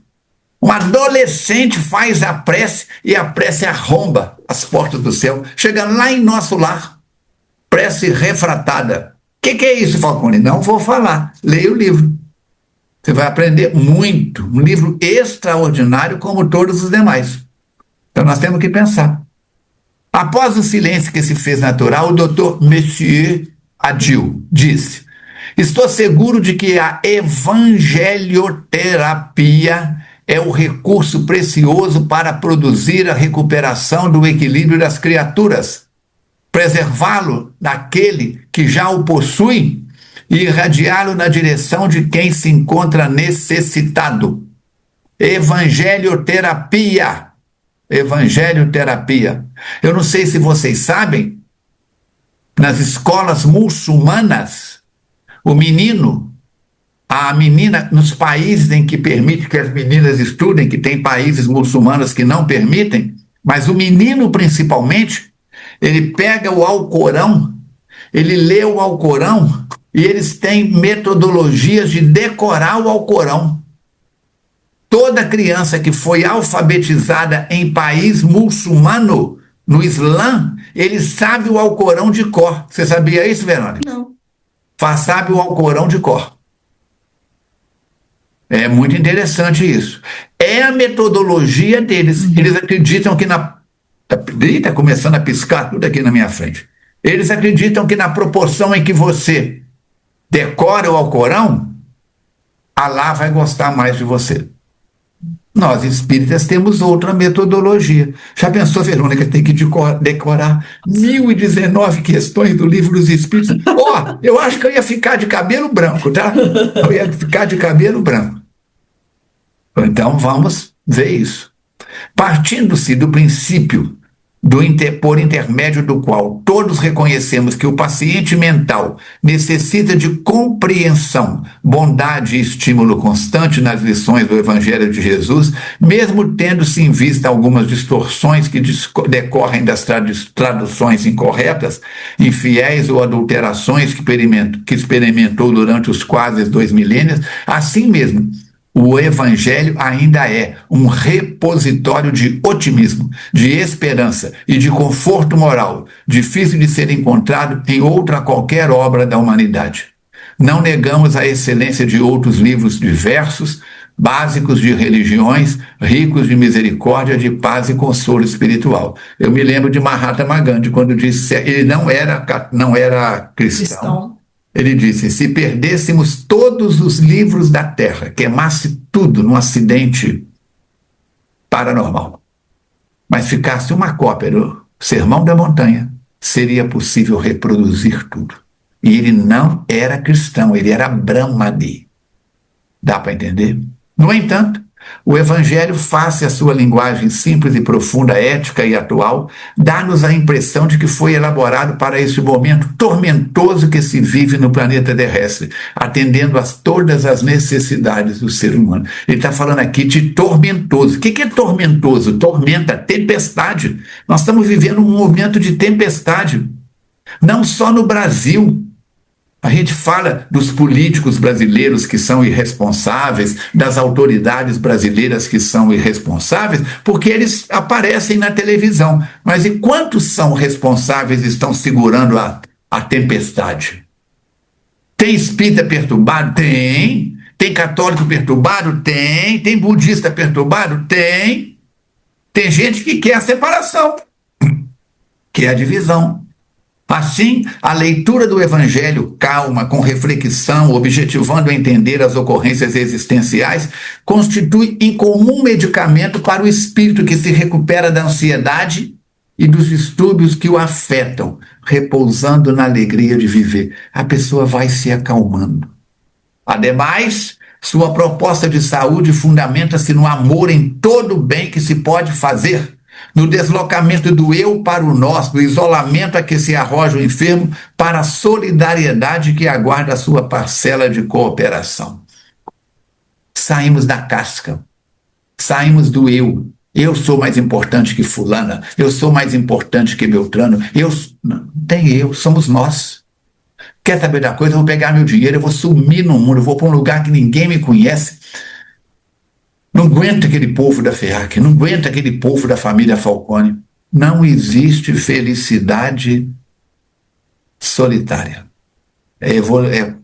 Um adolescente faz a prece e a prece arromba as portas do céu. Chega lá em nosso lar. Prece refratada. O que é isso, Falcone? Não vou falar. Leia o livro. Você vai aprender muito. Um livro extraordinário como todos os demais. Então nós temos que pensar. Após o silêncio que se fez natural, o doutor Monsieur Adil disse: estou seguro de que a evangelioterapia é o recurso precioso para produzir a recuperação do equilíbrio das criaturas, preservá-lo daquele que já o possui e irradiá-lo na direção de quem se encontra necessitado. Evangelioterapia. Evangelioterapia. Eu não sei se vocês sabem, nas escolas muçulmanas, o menino, a menina, nos países em que permite que as meninas estudem, que tem países muçulmanos que não permitem, mas o menino principalmente, ele pega o Alcorão, ele lê o Alcorão e eles têm metodologias de decorar o Alcorão. Toda criança que foi alfabetizada em país muçulmano, no Islã, ele sabe o Alcorão de cor. Você sabia isso, Verônica? Não. Sabe o Alcorão de cor. É muito interessante isso. É a metodologia deles. Eles acreditam que está começando a piscar tudo aqui na minha frente. Eles acreditam que na proporção em que você decora o Alcorão, Alá vai gostar mais de você. Nós, espíritas, temos outra metodologia. Já pensou, Verônica, tem que decorar 1019 questões do Livro dos Espíritos? Eu acho que eu ia ficar de cabelo branco, tá? Eu ia ficar de cabelo branco. Então, vamos ver isso. Partindo-se do princípio por intermédio do qual todos reconhecemos que o paciente mental necessita de compreensão, bondade e estímulo constante nas lições do Evangelho de Jesus, mesmo tendo-se em vista algumas distorções que decorrem das traduções incorretas, infiéis ou adulterações que experimentou durante os quase 2 milênios, assim mesmo, o Evangelho ainda é um repositório de otimismo, de esperança e de conforto moral, difícil de ser encontrado em outra qualquer obra da humanidade. Não negamos a excelência de outros livros diversos, básicos de religiões, ricos de misericórdia, de paz e consolo espiritual. Eu me lembro de Mahatma Gandhi, quando disse que ele não era cristão. Ele disse: se perdêssemos todos os livros da Terra, queimasse tudo num acidente paranormal, mas ficasse uma cópia do Sermão da Montanha, seria possível reproduzir tudo. E ele não era cristão, ele era Brahmani. Dá para entender? No entanto, O Evangelho, face à sua linguagem simples e profunda, ética e atual, dá-nos a impressão de que foi elaborado para esse momento tormentoso que se vive no planeta terrestre, atendendo a todas as necessidades do ser humano. Ele está falando aqui de tormentoso. O que é tormentoso? Tormenta, tempestade. Nós estamos vivendo um momento de tempestade, não só no Brasil. A gente fala dos políticos brasileiros que são irresponsáveis, das autoridades brasileiras que são irresponsáveis, porque eles aparecem na televisão. Mas e quantos são responsáveis e estão segurando a tempestade? Tem espírita perturbado? Tem. Tem católico perturbado? Tem. Tem budista perturbado? Tem. Tem gente que quer a separação, que é a divisão. Assim, a leitura do Evangelho calma, com reflexão, objetivando entender as ocorrências existenciais, constitui incomum medicamento para o espírito que se recupera da ansiedade e dos distúrbios que o afetam, repousando na alegria de viver. A pessoa vai se acalmando. Ademais, sua proposta de saúde fundamenta-se no amor em todo o bem que se pode fazer, no deslocamento do eu para o nós, do isolamento a que se arroja o enfermo, para a solidariedade que aguarda a sua parcela de cooperação. Saímos da casca, saímos do eu. Eu sou mais importante que fulana, eu sou mais importante que Beltrano. Não tem eu, somos nós. Quer saber da coisa? Eu vou pegar meu dinheiro, eu vou sumir no mundo, eu vou para um lugar que ninguém me conhece. Não aguenta aquele povo da FEAC, não aguenta aquele povo da família Falcone. Não existe felicidade solitária. É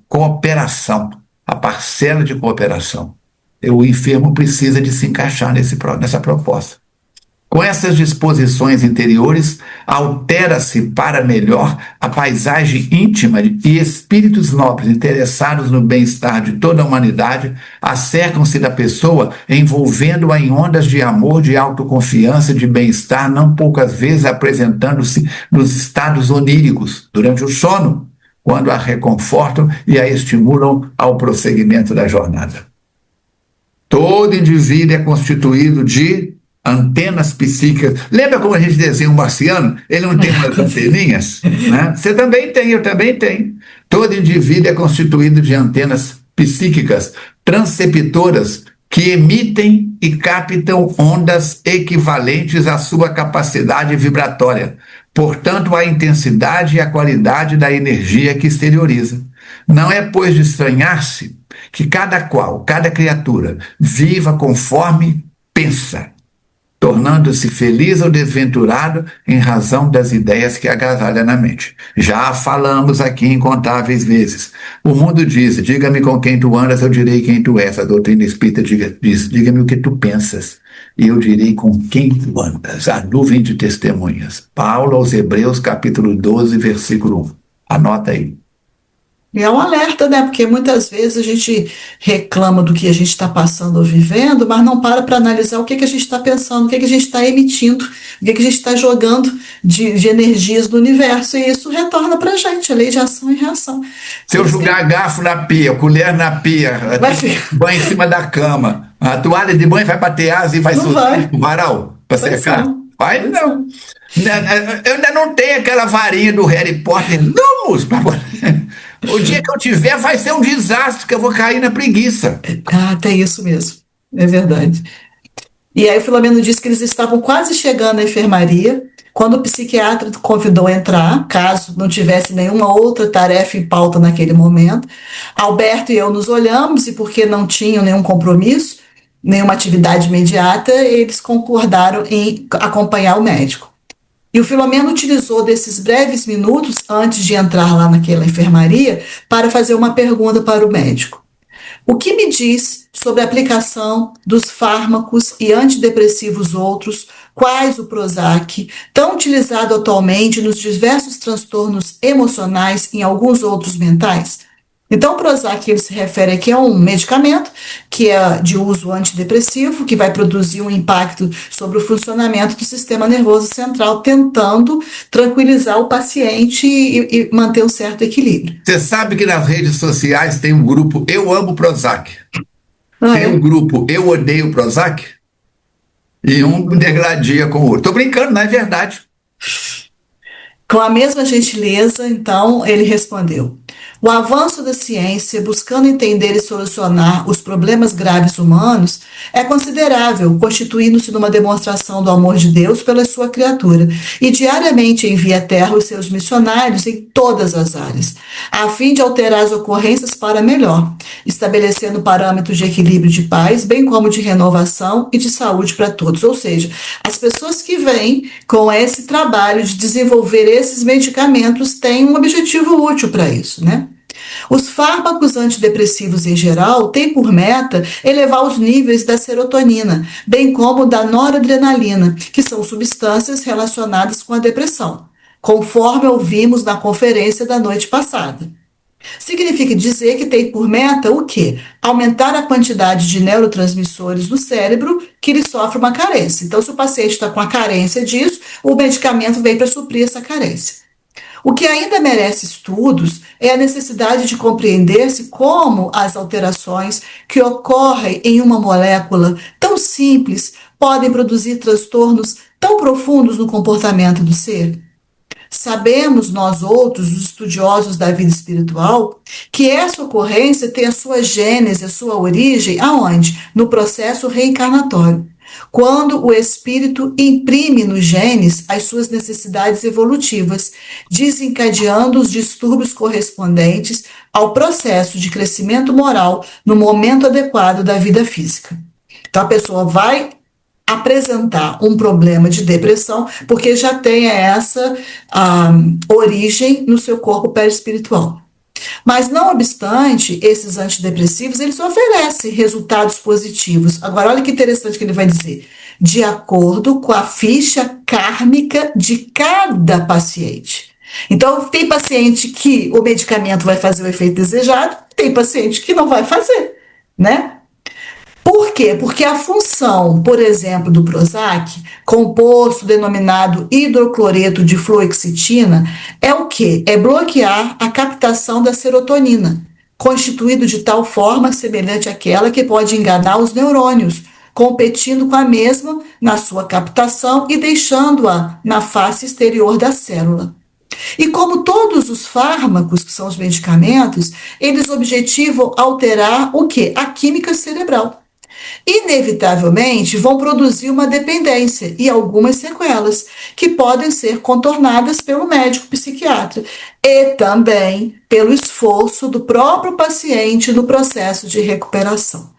cooperação, a parcela de cooperação. O enfermo precisa de se encaixar nessa proposta. Com essas disposições interiores, altera-se para melhor a paisagem íntima e espíritos nobres interessados no bem-estar de toda a humanidade acercam-se da pessoa, envolvendo-a em ondas de amor, de autoconfiança, de bem-estar, não poucas vezes apresentando-se nos estados oníricos, durante o sono, quando a reconfortam e a estimulam ao prosseguimento da jornada. Todo indivíduo é constituído de antenas psíquicas. Lembra como a gente desenha um marciano? Ele não tem umas anteninhas? Né? Você também tem, eu também tenho. Todo indivíduo é constituído de antenas psíquicas transceptoras que emitem e captam ondas equivalentes à sua capacidade vibratória. Portanto, a intensidade e a qualidade da energia que exterioriza. Não é, pois, de estranhar-se que cada criatura, viva conforme pensa, tornando-se feliz ou desventurado em razão das ideias que agasalha na mente. Já falamos aqui incontáveis vezes. O mundo diz: diga-me com quem tu andas, eu direi quem tu és. A doutrina espírita diz: diga-me o que tu pensas, e eu direi com quem tu andas. A nuvem de testemunhas. Paulo aos Hebreus, capítulo 12, versículo 1. Anota aí. E é um alerta, né? Porque muitas vezes a gente reclama do que a gente está passando ou vivendo, mas não para analisar o que a gente está pensando, o que a gente está emitindo, o que a gente está jogando de energias do universo. E isso retorna para a gente, a lei de ação e reação. Se eu jogar garfo na pia, colher na pia, banho em cima da cama, a toalha de banho vai bater asa e vai soltar o varal para secar? Vai não. Eu ainda não tenho aquela varinha do Harry Potter. Vamos! O dia que eu tiver vai ser um desastre, que eu vou cair na preguiça. Tem isso mesmo. É verdade. E aí o Filomeno disse que eles estavam quase chegando à enfermaria, quando o psiquiatra convidou a entrar, caso não tivesse nenhuma outra tarefa em pauta naquele momento. Alberto e eu nos olhamos, e porque não tinham nenhum compromisso, nenhuma atividade imediata, eles concordaram em acompanhar o médico. E o Filomeno utilizou desses breves minutos, antes de entrar lá naquela enfermaria, para fazer uma pergunta para o médico. O que me diz sobre a aplicação dos fármacos e antidepressivos outros, quais o Prozac, tão utilizado atualmente nos diversos transtornos emocionais e em alguns outros mentais? Então, o Prozac, ele se refere aqui a um medicamento que é de uso antidepressivo, que vai produzir um impacto sobre o funcionamento do sistema nervoso central, tentando tranquilizar o paciente e manter um certo equilíbrio. Você sabe que nas redes sociais tem um grupo Eu Amo Prozac. Ah, Tem é? um grupo Eu Odeio Prozac e um degladia com o outro. Tô brincando, não é verdade. Com a mesma gentileza, então, ele respondeu: o avanço da ciência, buscando entender e solucionar os problemas graves humanos, é considerável, constituindo-se numa demonstração do amor de Deus pela sua criatura, e diariamente envia à Terra os seus missionários em todas as áreas, a fim de alterar as ocorrências para melhor, estabelecendo parâmetros de equilíbrio de paz, bem como de renovação e de saúde para todos. Ou seja, as pessoas que vêm com esse trabalho de desenvolver esses medicamentos têm um objetivo útil para isso, né? Os fármacos antidepressivos em geral têm por meta elevar os níveis da serotonina, bem como da noradrenalina, que são substâncias relacionadas com a depressão, conforme ouvimos na conferência da noite passada. Significa dizer que tem por meta o quê? Aumentar a quantidade de neurotransmissores no cérebro que ele sofre uma carência. Então, se o paciente está com a carência disso, o medicamento vem para suprir essa carência. O que ainda merece estudos é a necessidade de compreender-se como as alterações que ocorrem em uma molécula tão simples podem produzir transtornos tão profundos no comportamento do ser. Sabemos, nós outros, os estudiosos da vida espiritual, que essa ocorrência tem a sua gênese, a sua origem, aonde? No processo reencarnatório. Quando o espírito imprime nos genes as suas necessidades evolutivas, desencadeando os distúrbios correspondentes ao processo de crescimento moral no momento adequado da vida física. Então a pessoa vai apresentar um problema de depressão porque já tem essa origem no seu corpo perispiritual. Mas, não obstante, esses antidepressivos, eles oferecem resultados positivos. Agora, olha que interessante que ele vai dizer. De acordo com a ficha kármica de cada paciente. Então, tem paciente que o medicamento vai fazer o efeito desejado, tem paciente que não vai fazer, né? Por quê? Porque a função, por exemplo, do Prozac, composto denominado hidrocloreto de fluoxetina, é o quê? É bloquear a captação da serotonina, constituído de tal forma semelhante àquela que pode enganar os neurônios, competindo com a mesma na sua captação e deixando-a na face exterior da célula. E como todos os fármacos, que são os medicamentos, eles objetivam alterar o quê? A química cerebral. Inevitavelmente vão produzir uma dependência e algumas sequelas que podem ser contornadas pelo médico psiquiatra e também pelo esforço do próprio paciente no processo de recuperação.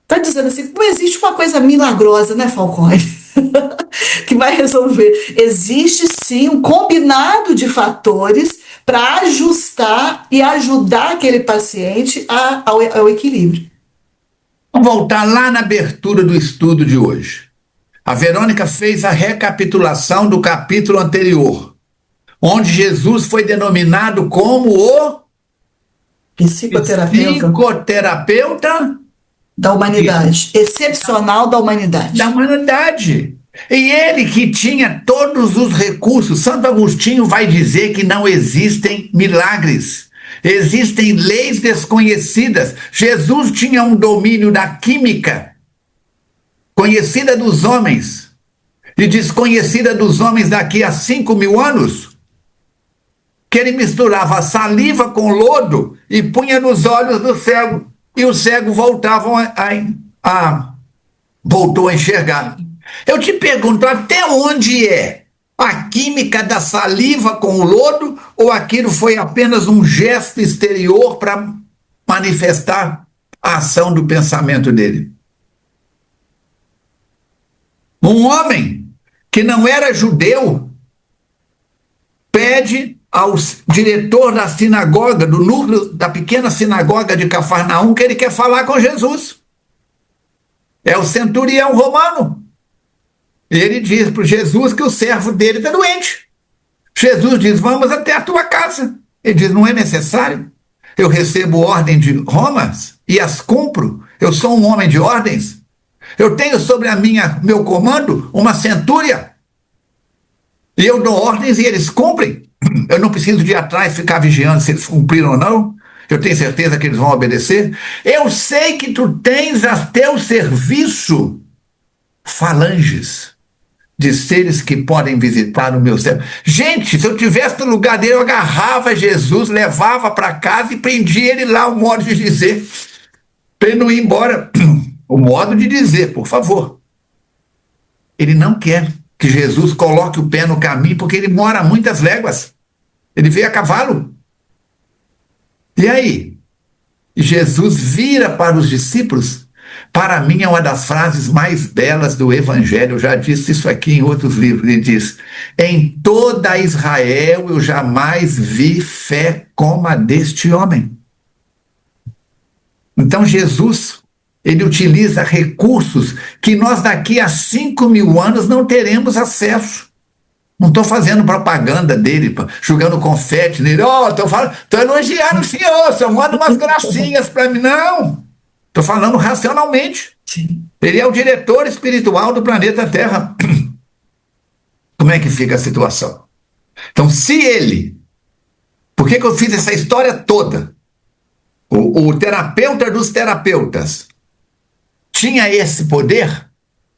Está dizendo assim, não existe uma coisa milagrosa, né, Falcone? Que vai resolver. Existe sim um combinado de fatores para ajustar e ajudar aquele paciente ao equilíbrio. Vamos voltar lá na abertura do estudo de hoje. A Verônica fez a recapitulação do capítulo anterior, onde Jesus foi denominado como o psicoterapeuta da humanidade, excepcional da humanidade. Da humanidade. E ele que tinha todos os recursos. Santo Agostinho vai dizer que não existem milagres. Existem leis desconhecidas. Jesus tinha um domínio da química conhecida dos homens e desconhecida dos homens daqui a 5.000 anos, que ele misturava a saliva com lodo e punha nos olhos do cego, e o cego voltou a enxergar. Eu te pergunto, até onde é a química da saliva com o lodo, ou aquilo foi apenas um gesto exterior para manifestar a ação do pensamento dele? Um homem que não era judeu pede ao diretor da sinagoga, do núcleo da pequena sinagoga de Cafarnaum, que ele quer falar com Jesus. É o centurião romano. E ele diz para Jesus que o servo dele está doente. Jesus diz, vamos até a tua casa. Ele diz, não é necessário. Eu recebo ordem de Roma e as cumpro. Eu sou um homem de ordens. Eu tenho sobre meu comando uma centúria. E eu dou ordens e eles cumprem. Eu não preciso de ir atrás ficar vigiando se eles cumpriram ou não. eu tenho certeza que eles vão obedecer. Eu sei que tu tens a teu serviço falanges de seres que podem visitar o meu céu. Gente, se eu tivesse no lugar dele, eu agarrava Jesus, levava para casa e prendia ele lá, o modo de dizer, para ele não ir embora. O modo de dizer, por favor. Ele não quer que Jesus coloque o pé no caminho, porque ele mora a muitas léguas. Ele veio a cavalo. E aí? Jesus vira para os discípulos. Para mim é uma das frases mais belas do Evangelho. Eu já disse isso aqui em outros livros. Ele diz: em toda Israel eu jamais vi fé como a deste homem. Então Jesus, ele utiliza recursos que nós daqui a 5.000 anos não teremos acesso. Não estou fazendo propaganda dele, jogando confete nele. Estou elogiando o senhor, só manda umas gracinhas para mim. Não, estou falando racionalmente. Sim. Ele é o diretor espiritual do planeta Terra. Como é que fica a situação? Então, se ele... Por que eu fiz essa história toda? O terapeuta dos terapeutas tinha esse poder,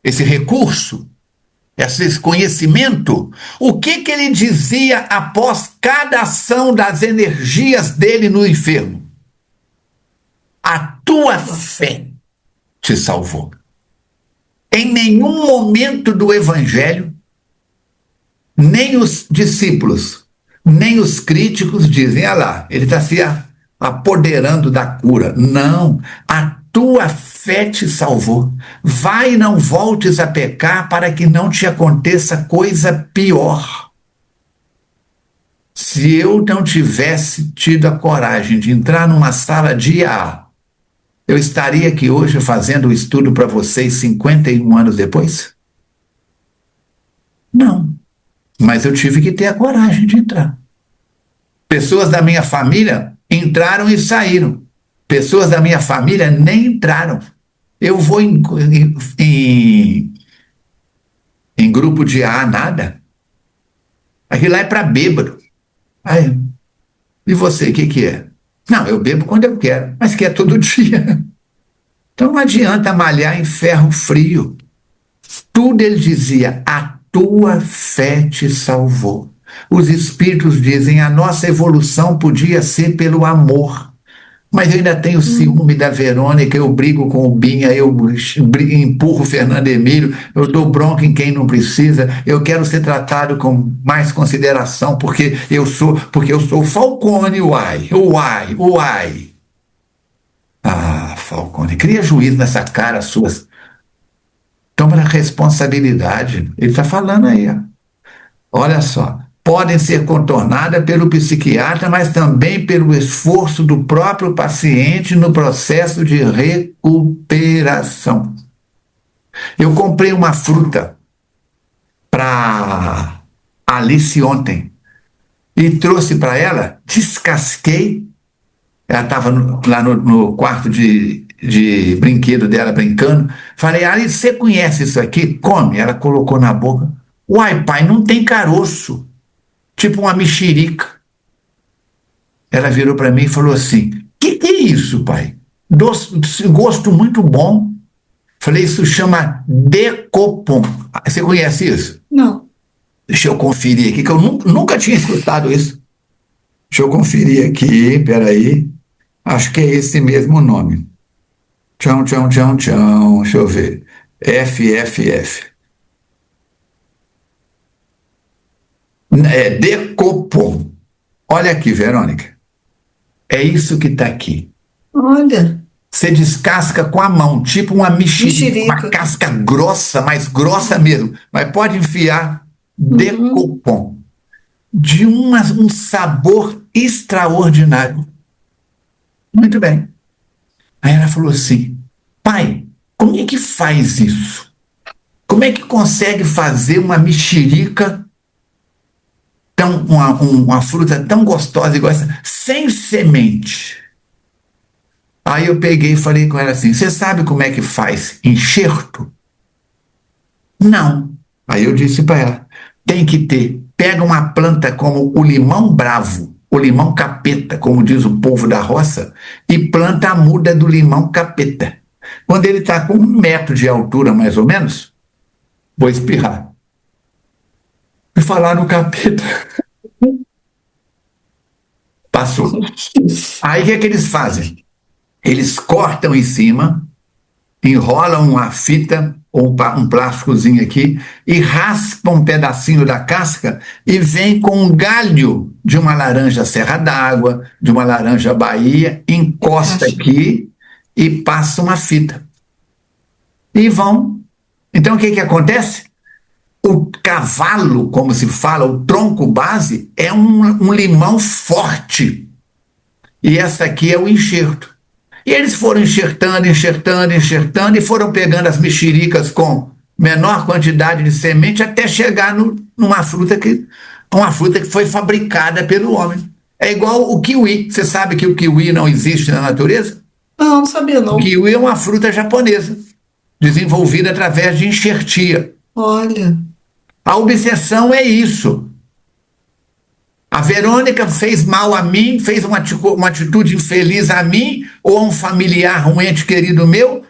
esse recurso, esse conhecimento. O que ele dizia após cada ação das energias dele no enfermo? A tua fé te salvou. Em nenhum momento do Evangelho, nem os discípulos, nem os críticos dizem: olha lá, ele está se apoderando da cura. Não, a tua fé te salvou. Vai e não voltes a pecar para que não te aconteça coisa pior. Se eu não tivesse tido a coragem de entrar numa sala de IA, eu estaria aqui hoje fazendo o estudo para vocês 51 anos depois? Não. Mas eu tive que ter a coragem de entrar. Pessoas da minha família entraram e saíram. Pessoas da minha família nem entraram. Eu vou em grupo de A, nada. Aquilo lá é para bêbado. Aí, e você, o que é? Não, eu bebo quando eu quero, mas quer todo dia. Então não adianta malhar em ferro frio. Tudo ele dizia: a tua fé te salvou. Os espíritos dizem: a nossa evolução podia ser pelo amor. Mas eu ainda tenho ciúme da Verônica, eu brigo com o Binha, eu empurro o Fernando Emílio, eu dou bronca em quem não precisa, eu quero ser tratado com mais consideração, porque eu sou o Falcone, uai. Ah, Falcone, cria juízo nessa cara sua. Toma a responsabilidade. Ele está falando aí, ó. Olha só. Podem ser contornadas pelo psiquiatra, mas também pelo esforço do próprio paciente no processo de recuperação. Eu comprei uma fruta para Alice ontem e trouxe para ela, descasquei. Ela estava lá no quarto de brinquedo dela, brincando. Falei: Alice, você conhece isso aqui? Come. Ela colocou na boca. Uai, pai, não tem caroço. Tipo uma mexerica. Ela virou para mim e falou assim: que é isso, pai? Gosto muito bom. Falei: isso chama Decopon. Você conhece isso? Não. Deixa eu conferir aqui, que eu nunca tinha escutado isso. Deixa eu conferir aqui, peraí. Acho que é esse mesmo nome. Tchau. Deixa eu ver. FFF. É Decopon. Olha aqui, Verônica. É isso que está aqui. Olha. Você descasca com a mão, tipo uma mexerica, uma casca grossa, mais grossa mesmo. Mas pode enfiar Decopon. De um sabor extraordinário. Muito bem. Aí ela falou assim: pai, como é que faz isso? Como é que consegue fazer uma mexerica, uma fruta tão gostosa igual essa, sem semente? Aí eu peguei e falei com ela assim: você sabe como é que faz enxerto? Não. Aí eu disse para ela: tem que ter. Pega uma planta como o limão bravo, o limão capeta, como diz o povo da roça, e planta a muda do limão capeta. Quando ele está com 1 metro de altura, mais ou menos, vou espirrar. Fui falar no capeta. Passou. Aí o que é que eles fazem? Eles cortam em cima, enrolam uma fita ou um plásticozinho aqui e raspam um pedacinho da casca e vem com um galho de uma laranja Serra d'Água, de uma laranja Bahia, encosta aqui e passa uma fita. E vão. Então o que acontece? O cavalo, como se fala, o tronco base, é um limão forte. E essa aqui é o enxerto. E eles foram enxertando e foram pegando as mexericas com menor quantidade de semente até chegar numa fruta que foi fabricada pelo homem. É igual o kiwi. Você sabe que o kiwi não existe na natureza? Não sabia não. O kiwi é uma fruta japonesa, desenvolvida através de enxertia. Olha. A obsessão é isso. A Verônica fez mal a mim, fez uma atitude infeliz a mim ou a um familiar, um ente querido meu,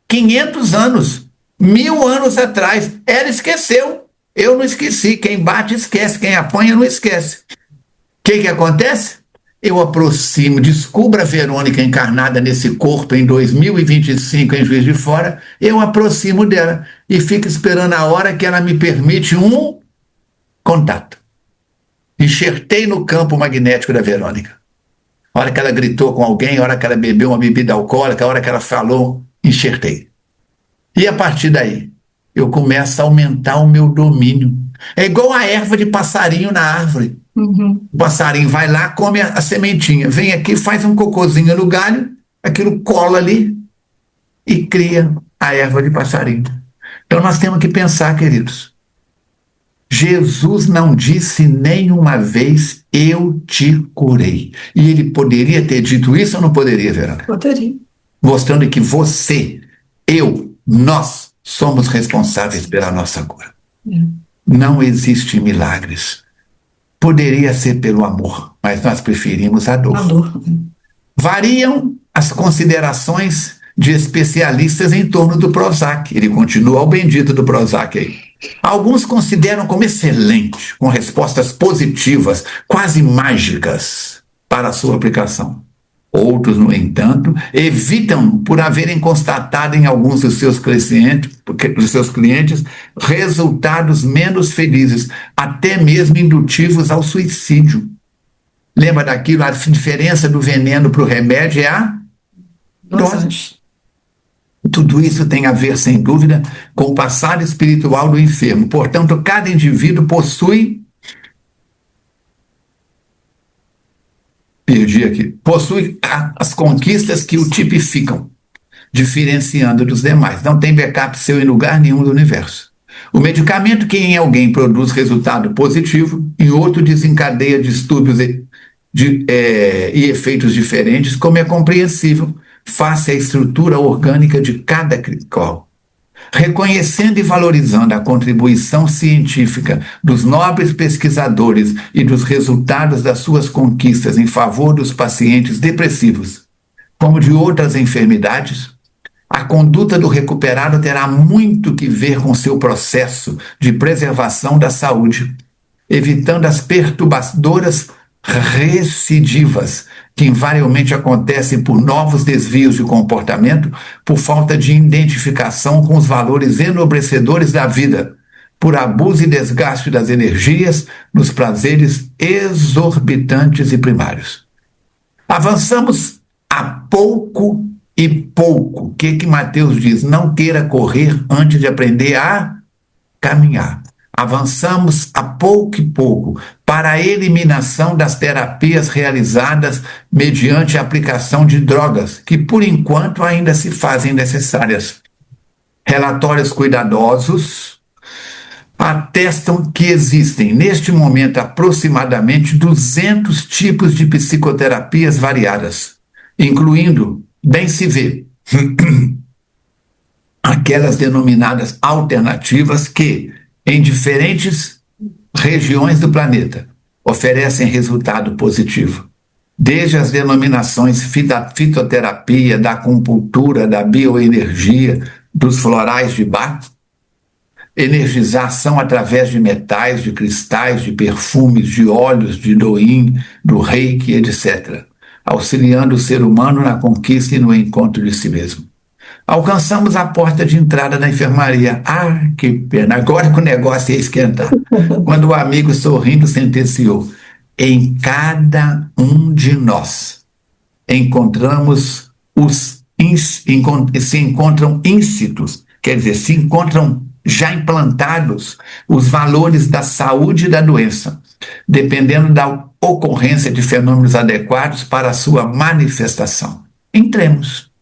500 anos, 1000 anos atrás. Ela esqueceu. Eu não esqueci. Quem bate esquece, quem apanha não esquece. O que acontece? Eu aproximo, descubro a Verônica encarnada nesse corpo em 2025 em Juiz de Fora, eu aproximo dela e fico esperando a hora que ela me permite um contato. Enxertei no campo magnético da Verônica. A hora que ela gritou com alguém, a hora que ela bebeu uma bebida alcoólica, a hora que ela falou, enxertei. E a partir daí, eu começo a aumentar o meu domínio. É igual a erva de passarinho na árvore. Uhum. O passarinho vai lá, come a sementinha, vem aqui, faz um cocôzinho no galho, aquilo cola ali e cria a erva de passarinho. Então nós temos que pensar, queridos, Jesus não disse nenhuma vez, eu te curei. E ele poderia ter dito isso ou não poderia, Verônica? Poderia. Mostrando que você, nós somos responsáveis pela nossa cura. Não existem milagres. Poderia ser pelo amor, mas nós preferimos a dor. A dor. Variam as considerações de especialistas em torno do Prozac. Ele continua o bendito do Prozac aí. Alguns consideram como excelente, com respostas positivas, quase mágicas, para a sua aplicação. Outros, no entanto, evitam por haverem constatado em alguns dos seus clientes resultados menos felizes, até mesmo indutivos ao suicídio. Lembra daquilo? A diferença do veneno para o remédio é a dose. Tudo isso tem a ver, sem dúvida, com o passado espiritual do enfermo. Portanto, cada indivíduo possui as conquistas que o tipificam, diferenciando dos demais. Não tem backup seu em lugar nenhum do universo. O medicamento que em alguém produz resultado positivo, em outro desencadeia distúrbios e efeitos diferentes, como é compreensível, face à estrutura orgânica de cada corpo. Reconhecendo e valorizando a contribuição científica dos nobres pesquisadores e dos resultados das suas conquistas em favor dos pacientes depressivos, como de outras enfermidades, a conduta do recuperado terá muito que ver com seu processo de preservação da saúde, evitando as perturbadoras recidivas que invariavelmente acontecem por novos desvios de comportamento, por falta de identificação com os valores enobrecedores da vida, por abuso e desgaste das energias nos prazeres exorbitantes e primários. Avançamos a pouco e pouco. O que Mateus diz? Não queira correr antes de aprender a caminhar. Avançamos a pouco e pouco para a eliminação das terapias realizadas mediante a aplicação de drogas, que por enquanto ainda se fazem necessárias. Relatórios cuidadosos atestam que existem, neste momento, aproximadamente 200 tipos de psicoterapias variadas, incluindo, bem se vê, aquelas denominadas alternativas que, em diferentes regiões do planeta, oferecem resultado positivo. Desde as denominações da fitoterapia, da acupuntura, da bioenergia, dos florais de Bach, energização através de metais, de cristais, de perfumes, de óleos, de doim, do reiki, etc., auxiliando o ser humano na conquista e no encontro de si mesmo. Alcançamos a porta de entrada da enfermaria. Ah, que pena, agora que o negócio ia esquentar. Quando o amigo sorrindo sentenciou: em cada um de nós encontramos se encontram íncitos, quer dizer, se encontram já implantados os valores da saúde e da doença, dependendo da ocorrência de fenômenos adequados para a sua manifestação. Entremos.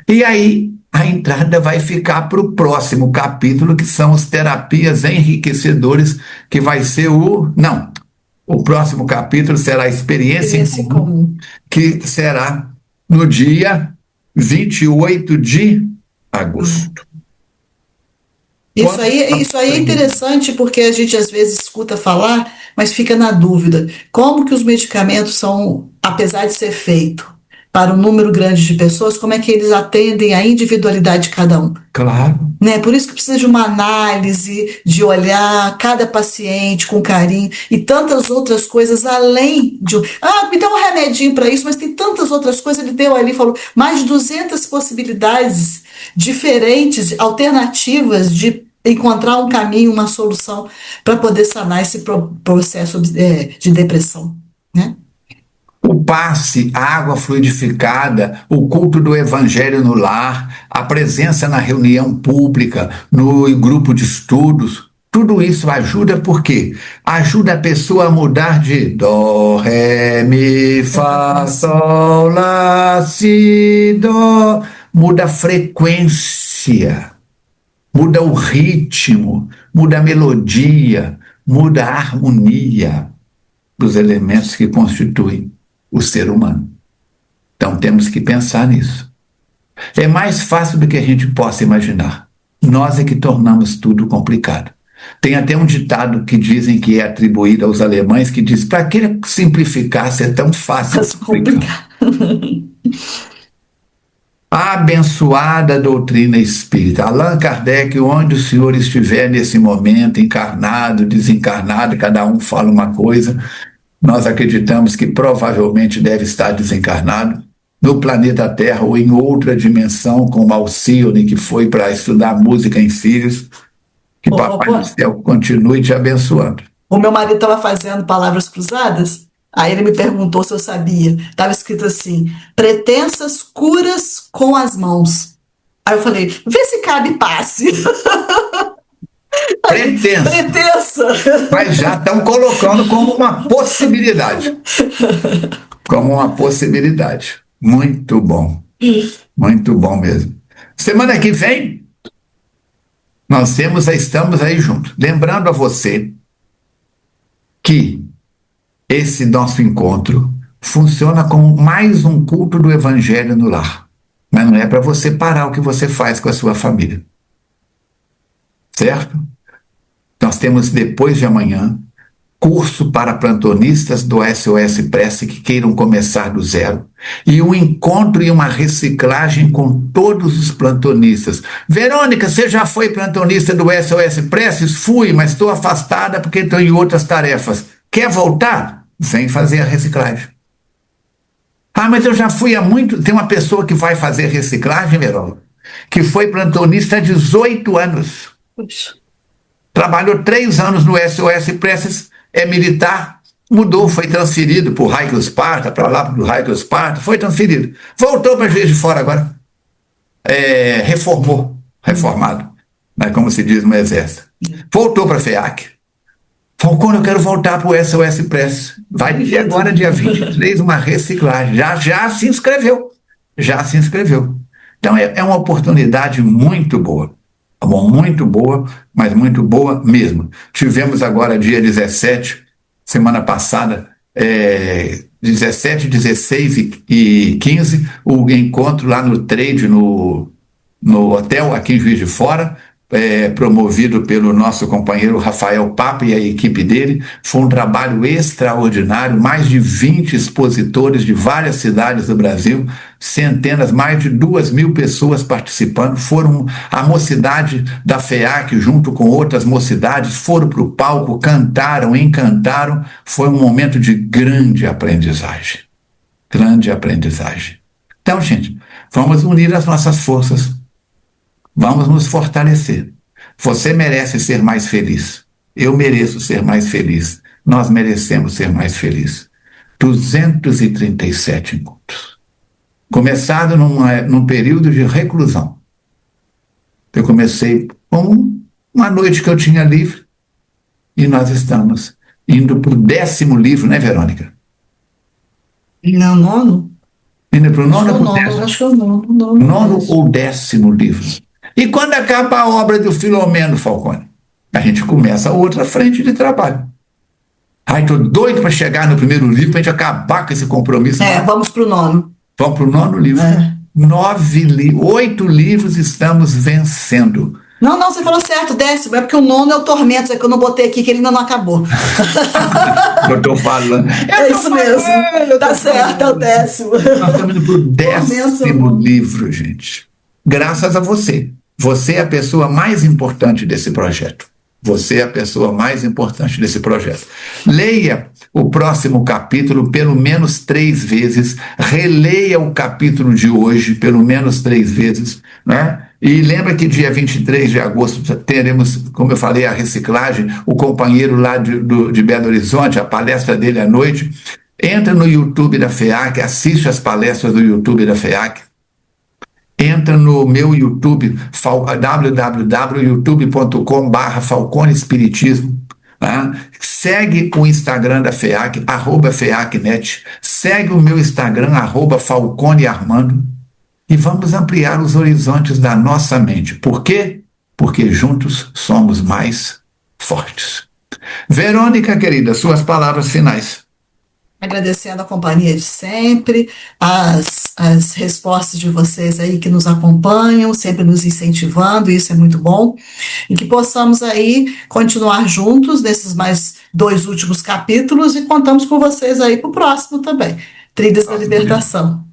E aí, a entrada vai ficar para o próximo capítulo, que são as terapias enriquecedoras, que vai ser o próximo capítulo será a experiência em comum, que será no dia 28 de agosto. Isso aí é interessante, porque a gente às vezes escuta falar, mas fica na dúvida. Como que os medicamentos são, apesar de ser feito para um número grande de pessoas, como é que eles atendem à individualidade de cada um? Claro. Né? Por isso que precisa de uma análise, de olhar cada paciente com carinho e tantas outras coisas além de... me dá um remedinho para isso, mas tem tantas outras coisas. Ele deu ali, falou, mais de 200 possibilidades diferentes, alternativas de encontrar um caminho, uma solução para poder sanar esse processo de depressão, né? O passe, a água fluidificada, o culto do evangelho no lar, a presença na reunião pública, no grupo de estudos, tudo isso ajuda, por quê? Ajuda a pessoa a mudar de dó, ré, mi, fá, sol, lá, si, dó. Muda a frequência, muda o ritmo, muda a melodia, muda a harmonia dos elementos que constituem o ser humano. Então temos que pensar nisso. É mais fácil do que a gente possa imaginar. Nós é que tornamos tudo complicado. Tem até um ditado que dizem que é atribuído aos alemães, que diz: para que simplificar se é tão fácil simplificar? A abençoada doutrina espírita. Allan Kardec, onde o senhor estiver nesse momento, encarnado, desencarnado, cada um fala uma coisa. Nós acreditamos que provavelmente deve estar desencarnado no planeta Terra ou em outra dimensão, como Alcione, que foi para estudar música em Sirius. Que Papai do Céu continue te abençoando. O meu marido estava fazendo palavras cruzadas, aí ele me perguntou se eu sabia. Estava escrito assim: pretensas curas com as mãos. Aí eu falei: vê se cabe passe. Pretensa. Mas já estão colocando como uma possibilidade. Como uma possibilidade. Muito bom. Muito bom mesmo. Semana que vem, nós estamos aí juntos. Lembrando a você que esse nosso encontro funciona como mais um culto do Evangelho no lar. Mas não é para você parar o que você faz com a sua família. Certo? Nós temos, depois de amanhã, curso para plantonistas do SOS Prece que queiram começar do zero, e um encontro e uma reciclagem com todos os plantonistas. Verônica, você já foi plantonista do SOS Prece? Fui, mas estou afastada porque estou em outras tarefas. Quer voltar? Vem fazer a reciclagem. Mas eu já fui há muito... Tem uma pessoa que vai fazer reciclagem, Verônica, que foi plantonista há 18 anos. Puxa. Trabalhou 3 anos no SOS Preces, é militar, mudou, foi transferido para o Raio Esparta, para lá para o Raio Esparta, foi transferido. Voltou para Juiz de Fora agora. Reformado, né, como se diz no Exército. Voltou para a FEAC. Falcone, eu quero voltar para o SOS Preces. Vai viver agora, dia 23, uma reciclagem. Já se inscreveu. Então é uma oportunidade muito boa. Bom, muito boa, mas muito boa mesmo. Tivemos agora dia 17, semana passada, 17, 16 e 15, o encontro lá no Trade, no hotel aqui em Juiz de Fora, promovido pelo nosso companheiro Rafael Papa e a equipe dele. Foi um trabalho extraordinário, mais de 20 expositores de várias cidades do Brasil, centenas, mais de 2.000 pessoas participando. Foram a mocidade da FEAC, junto com outras mocidades, foram para o palco, cantaram, encantaram. Foi um momento de grande aprendizagem. Grande aprendizagem. Então, gente, vamos unir as nossas forças. Vamos nos fortalecer. Você merece ser mais feliz. Eu mereço ser mais feliz. Nós merecemos ser mais felizes. 237 encontros. Começado num período de reclusão. Eu comecei com uma noite que eu tinha livre e nós estamos indo para o 10º livro, né, Verônica? Não, nono? Indo para o nono ou para o 10º? Acho que é o nono. Nono ou 10º livro. E quando acaba a obra do Filomeno Falcone? A gente começa outra frente de trabalho. Ai, estou doido para chegar no primeiro livro, para a gente acabar com esse compromisso. Vamos para o nono. Vamos para o 9º livro. 8 livros estamos vencendo. Não, você falou certo, 10º. É porque o nono é o Tormentos, é que eu não botei aqui, que ele ainda não acabou. Eu estou falando. É isso mesmo. Tá certo, é o 10º. Nós estamos indo para o 10º livro, gente. Graças a você. Você é a pessoa mais importante desse projeto. Você é a pessoa mais importante desse projeto. Leia o próximo capítulo pelo menos 3 vezes. Releia o capítulo de hoje pelo menos 3 vezes, né? E lembra que dia 23 de agosto teremos, como eu falei, a reciclagem, o companheiro lá de Belo Horizonte, a palestra dele à noite. Entra no YouTube da FEAC, assiste as palestras do YouTube da FEAC. Entra no meu YouTube, www.youtube.com/FalconeEspiritismo. Né? Segue o Instagram da FEAC, @FEACnet. Segue o meu Instagram, @FalconeArmando. E vamos ampliar os horizontes da nossa mente. Por quê? Porque juntos somos mais fortes. Verônica, querida, suas palavras finais. Agradecendo a companhia de sempre, as respostas de vocês aí que nos acompanham, sempre nos incentivando, isso é muito bom, e que possamos aí continuar juntos nesses mais 2 últimos capítulos e contamos com vocês aí para o próximo também, Trilhas da Libertação.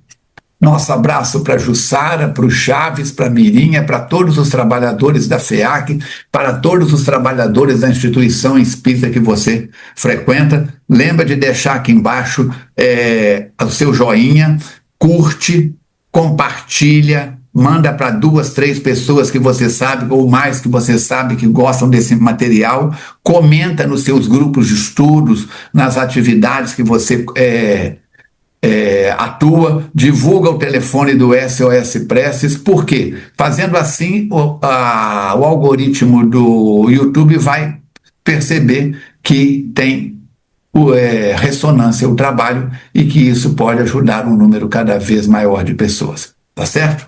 Nosso abraço para a Jussara, para o Chaves, para a Mirinha, para todos os trabalhadores da FEAC, para todos os trabalhadores da instituição espírita que você frequenta. Lembra de deixar aqui embaixo o seu joinha, curte, compartilha, manda para 2, 3 pessoas que você sabe, ou mais que você sabe que gostam desse material, comenta nos seus grupos de estudos, nas atividades que você atua, divulga o telefone do SOS Preces. Por quê? Fazendo assim, o algoritmo do YouTube vai perceber que tem ressonância o trabalho e que isso pode ajudar um número cada vez maior de pessoas. Tá certo?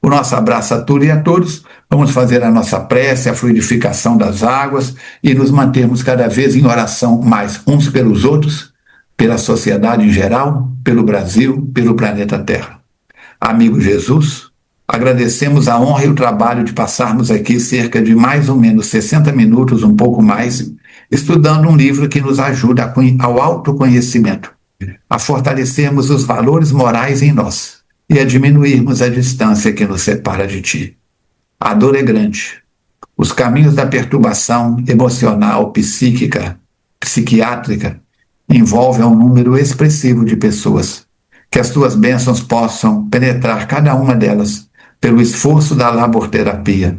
O nosso abraço a tudo e a todos. Vamos fazer a nossa prece, a fluidificação das águas e nos mantermos cada vez em oração mais uns pelos outros, pela sociedade em geral, pelo Brasil, pelo planeta Terra. Amigo Jesus, agradecemos a honra e o trabalho de passarmos aqui cerca de mais ou menos 60 minutos, um pouco mais, estudando um livro que nos ajuda ao autoconhecimento, a fortalecermos os valores morais em nós e a diminuirmos a distância que nos separa de Ti. A dor é grande. Os caminhos da perturbação emocional, psíquica, psiquiátrica, envolve um número expressivo de pessoas. Que as tuas bênçãos possam penetrar cada uma delas pelo esforço da laborterapia,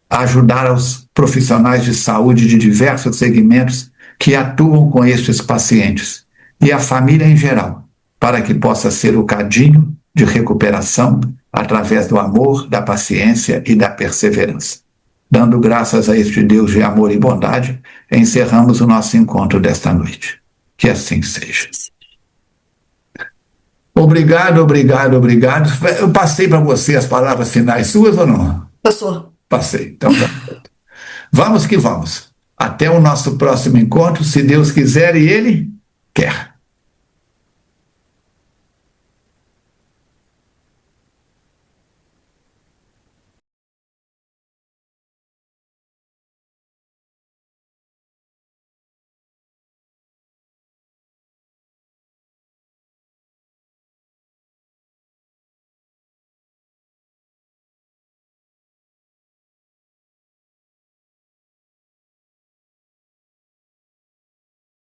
ajudar aos profissionais de saúde de diversos segmentos que atuam com estes pacientes e a família em geral, para que possa ser o cadinho de recuperação através do amor, da paciência e da perseverança. Dando graças a este Deus de amor e bondade, encerramos o nosso encontro desta noite. Que assim seja. Obrigado. Eu passei para você as palavras finais suas ou não? Passou. Passei. Então, vamos que vamos. Até o nosso próximo encontro, se Deus quiser e Ele quer.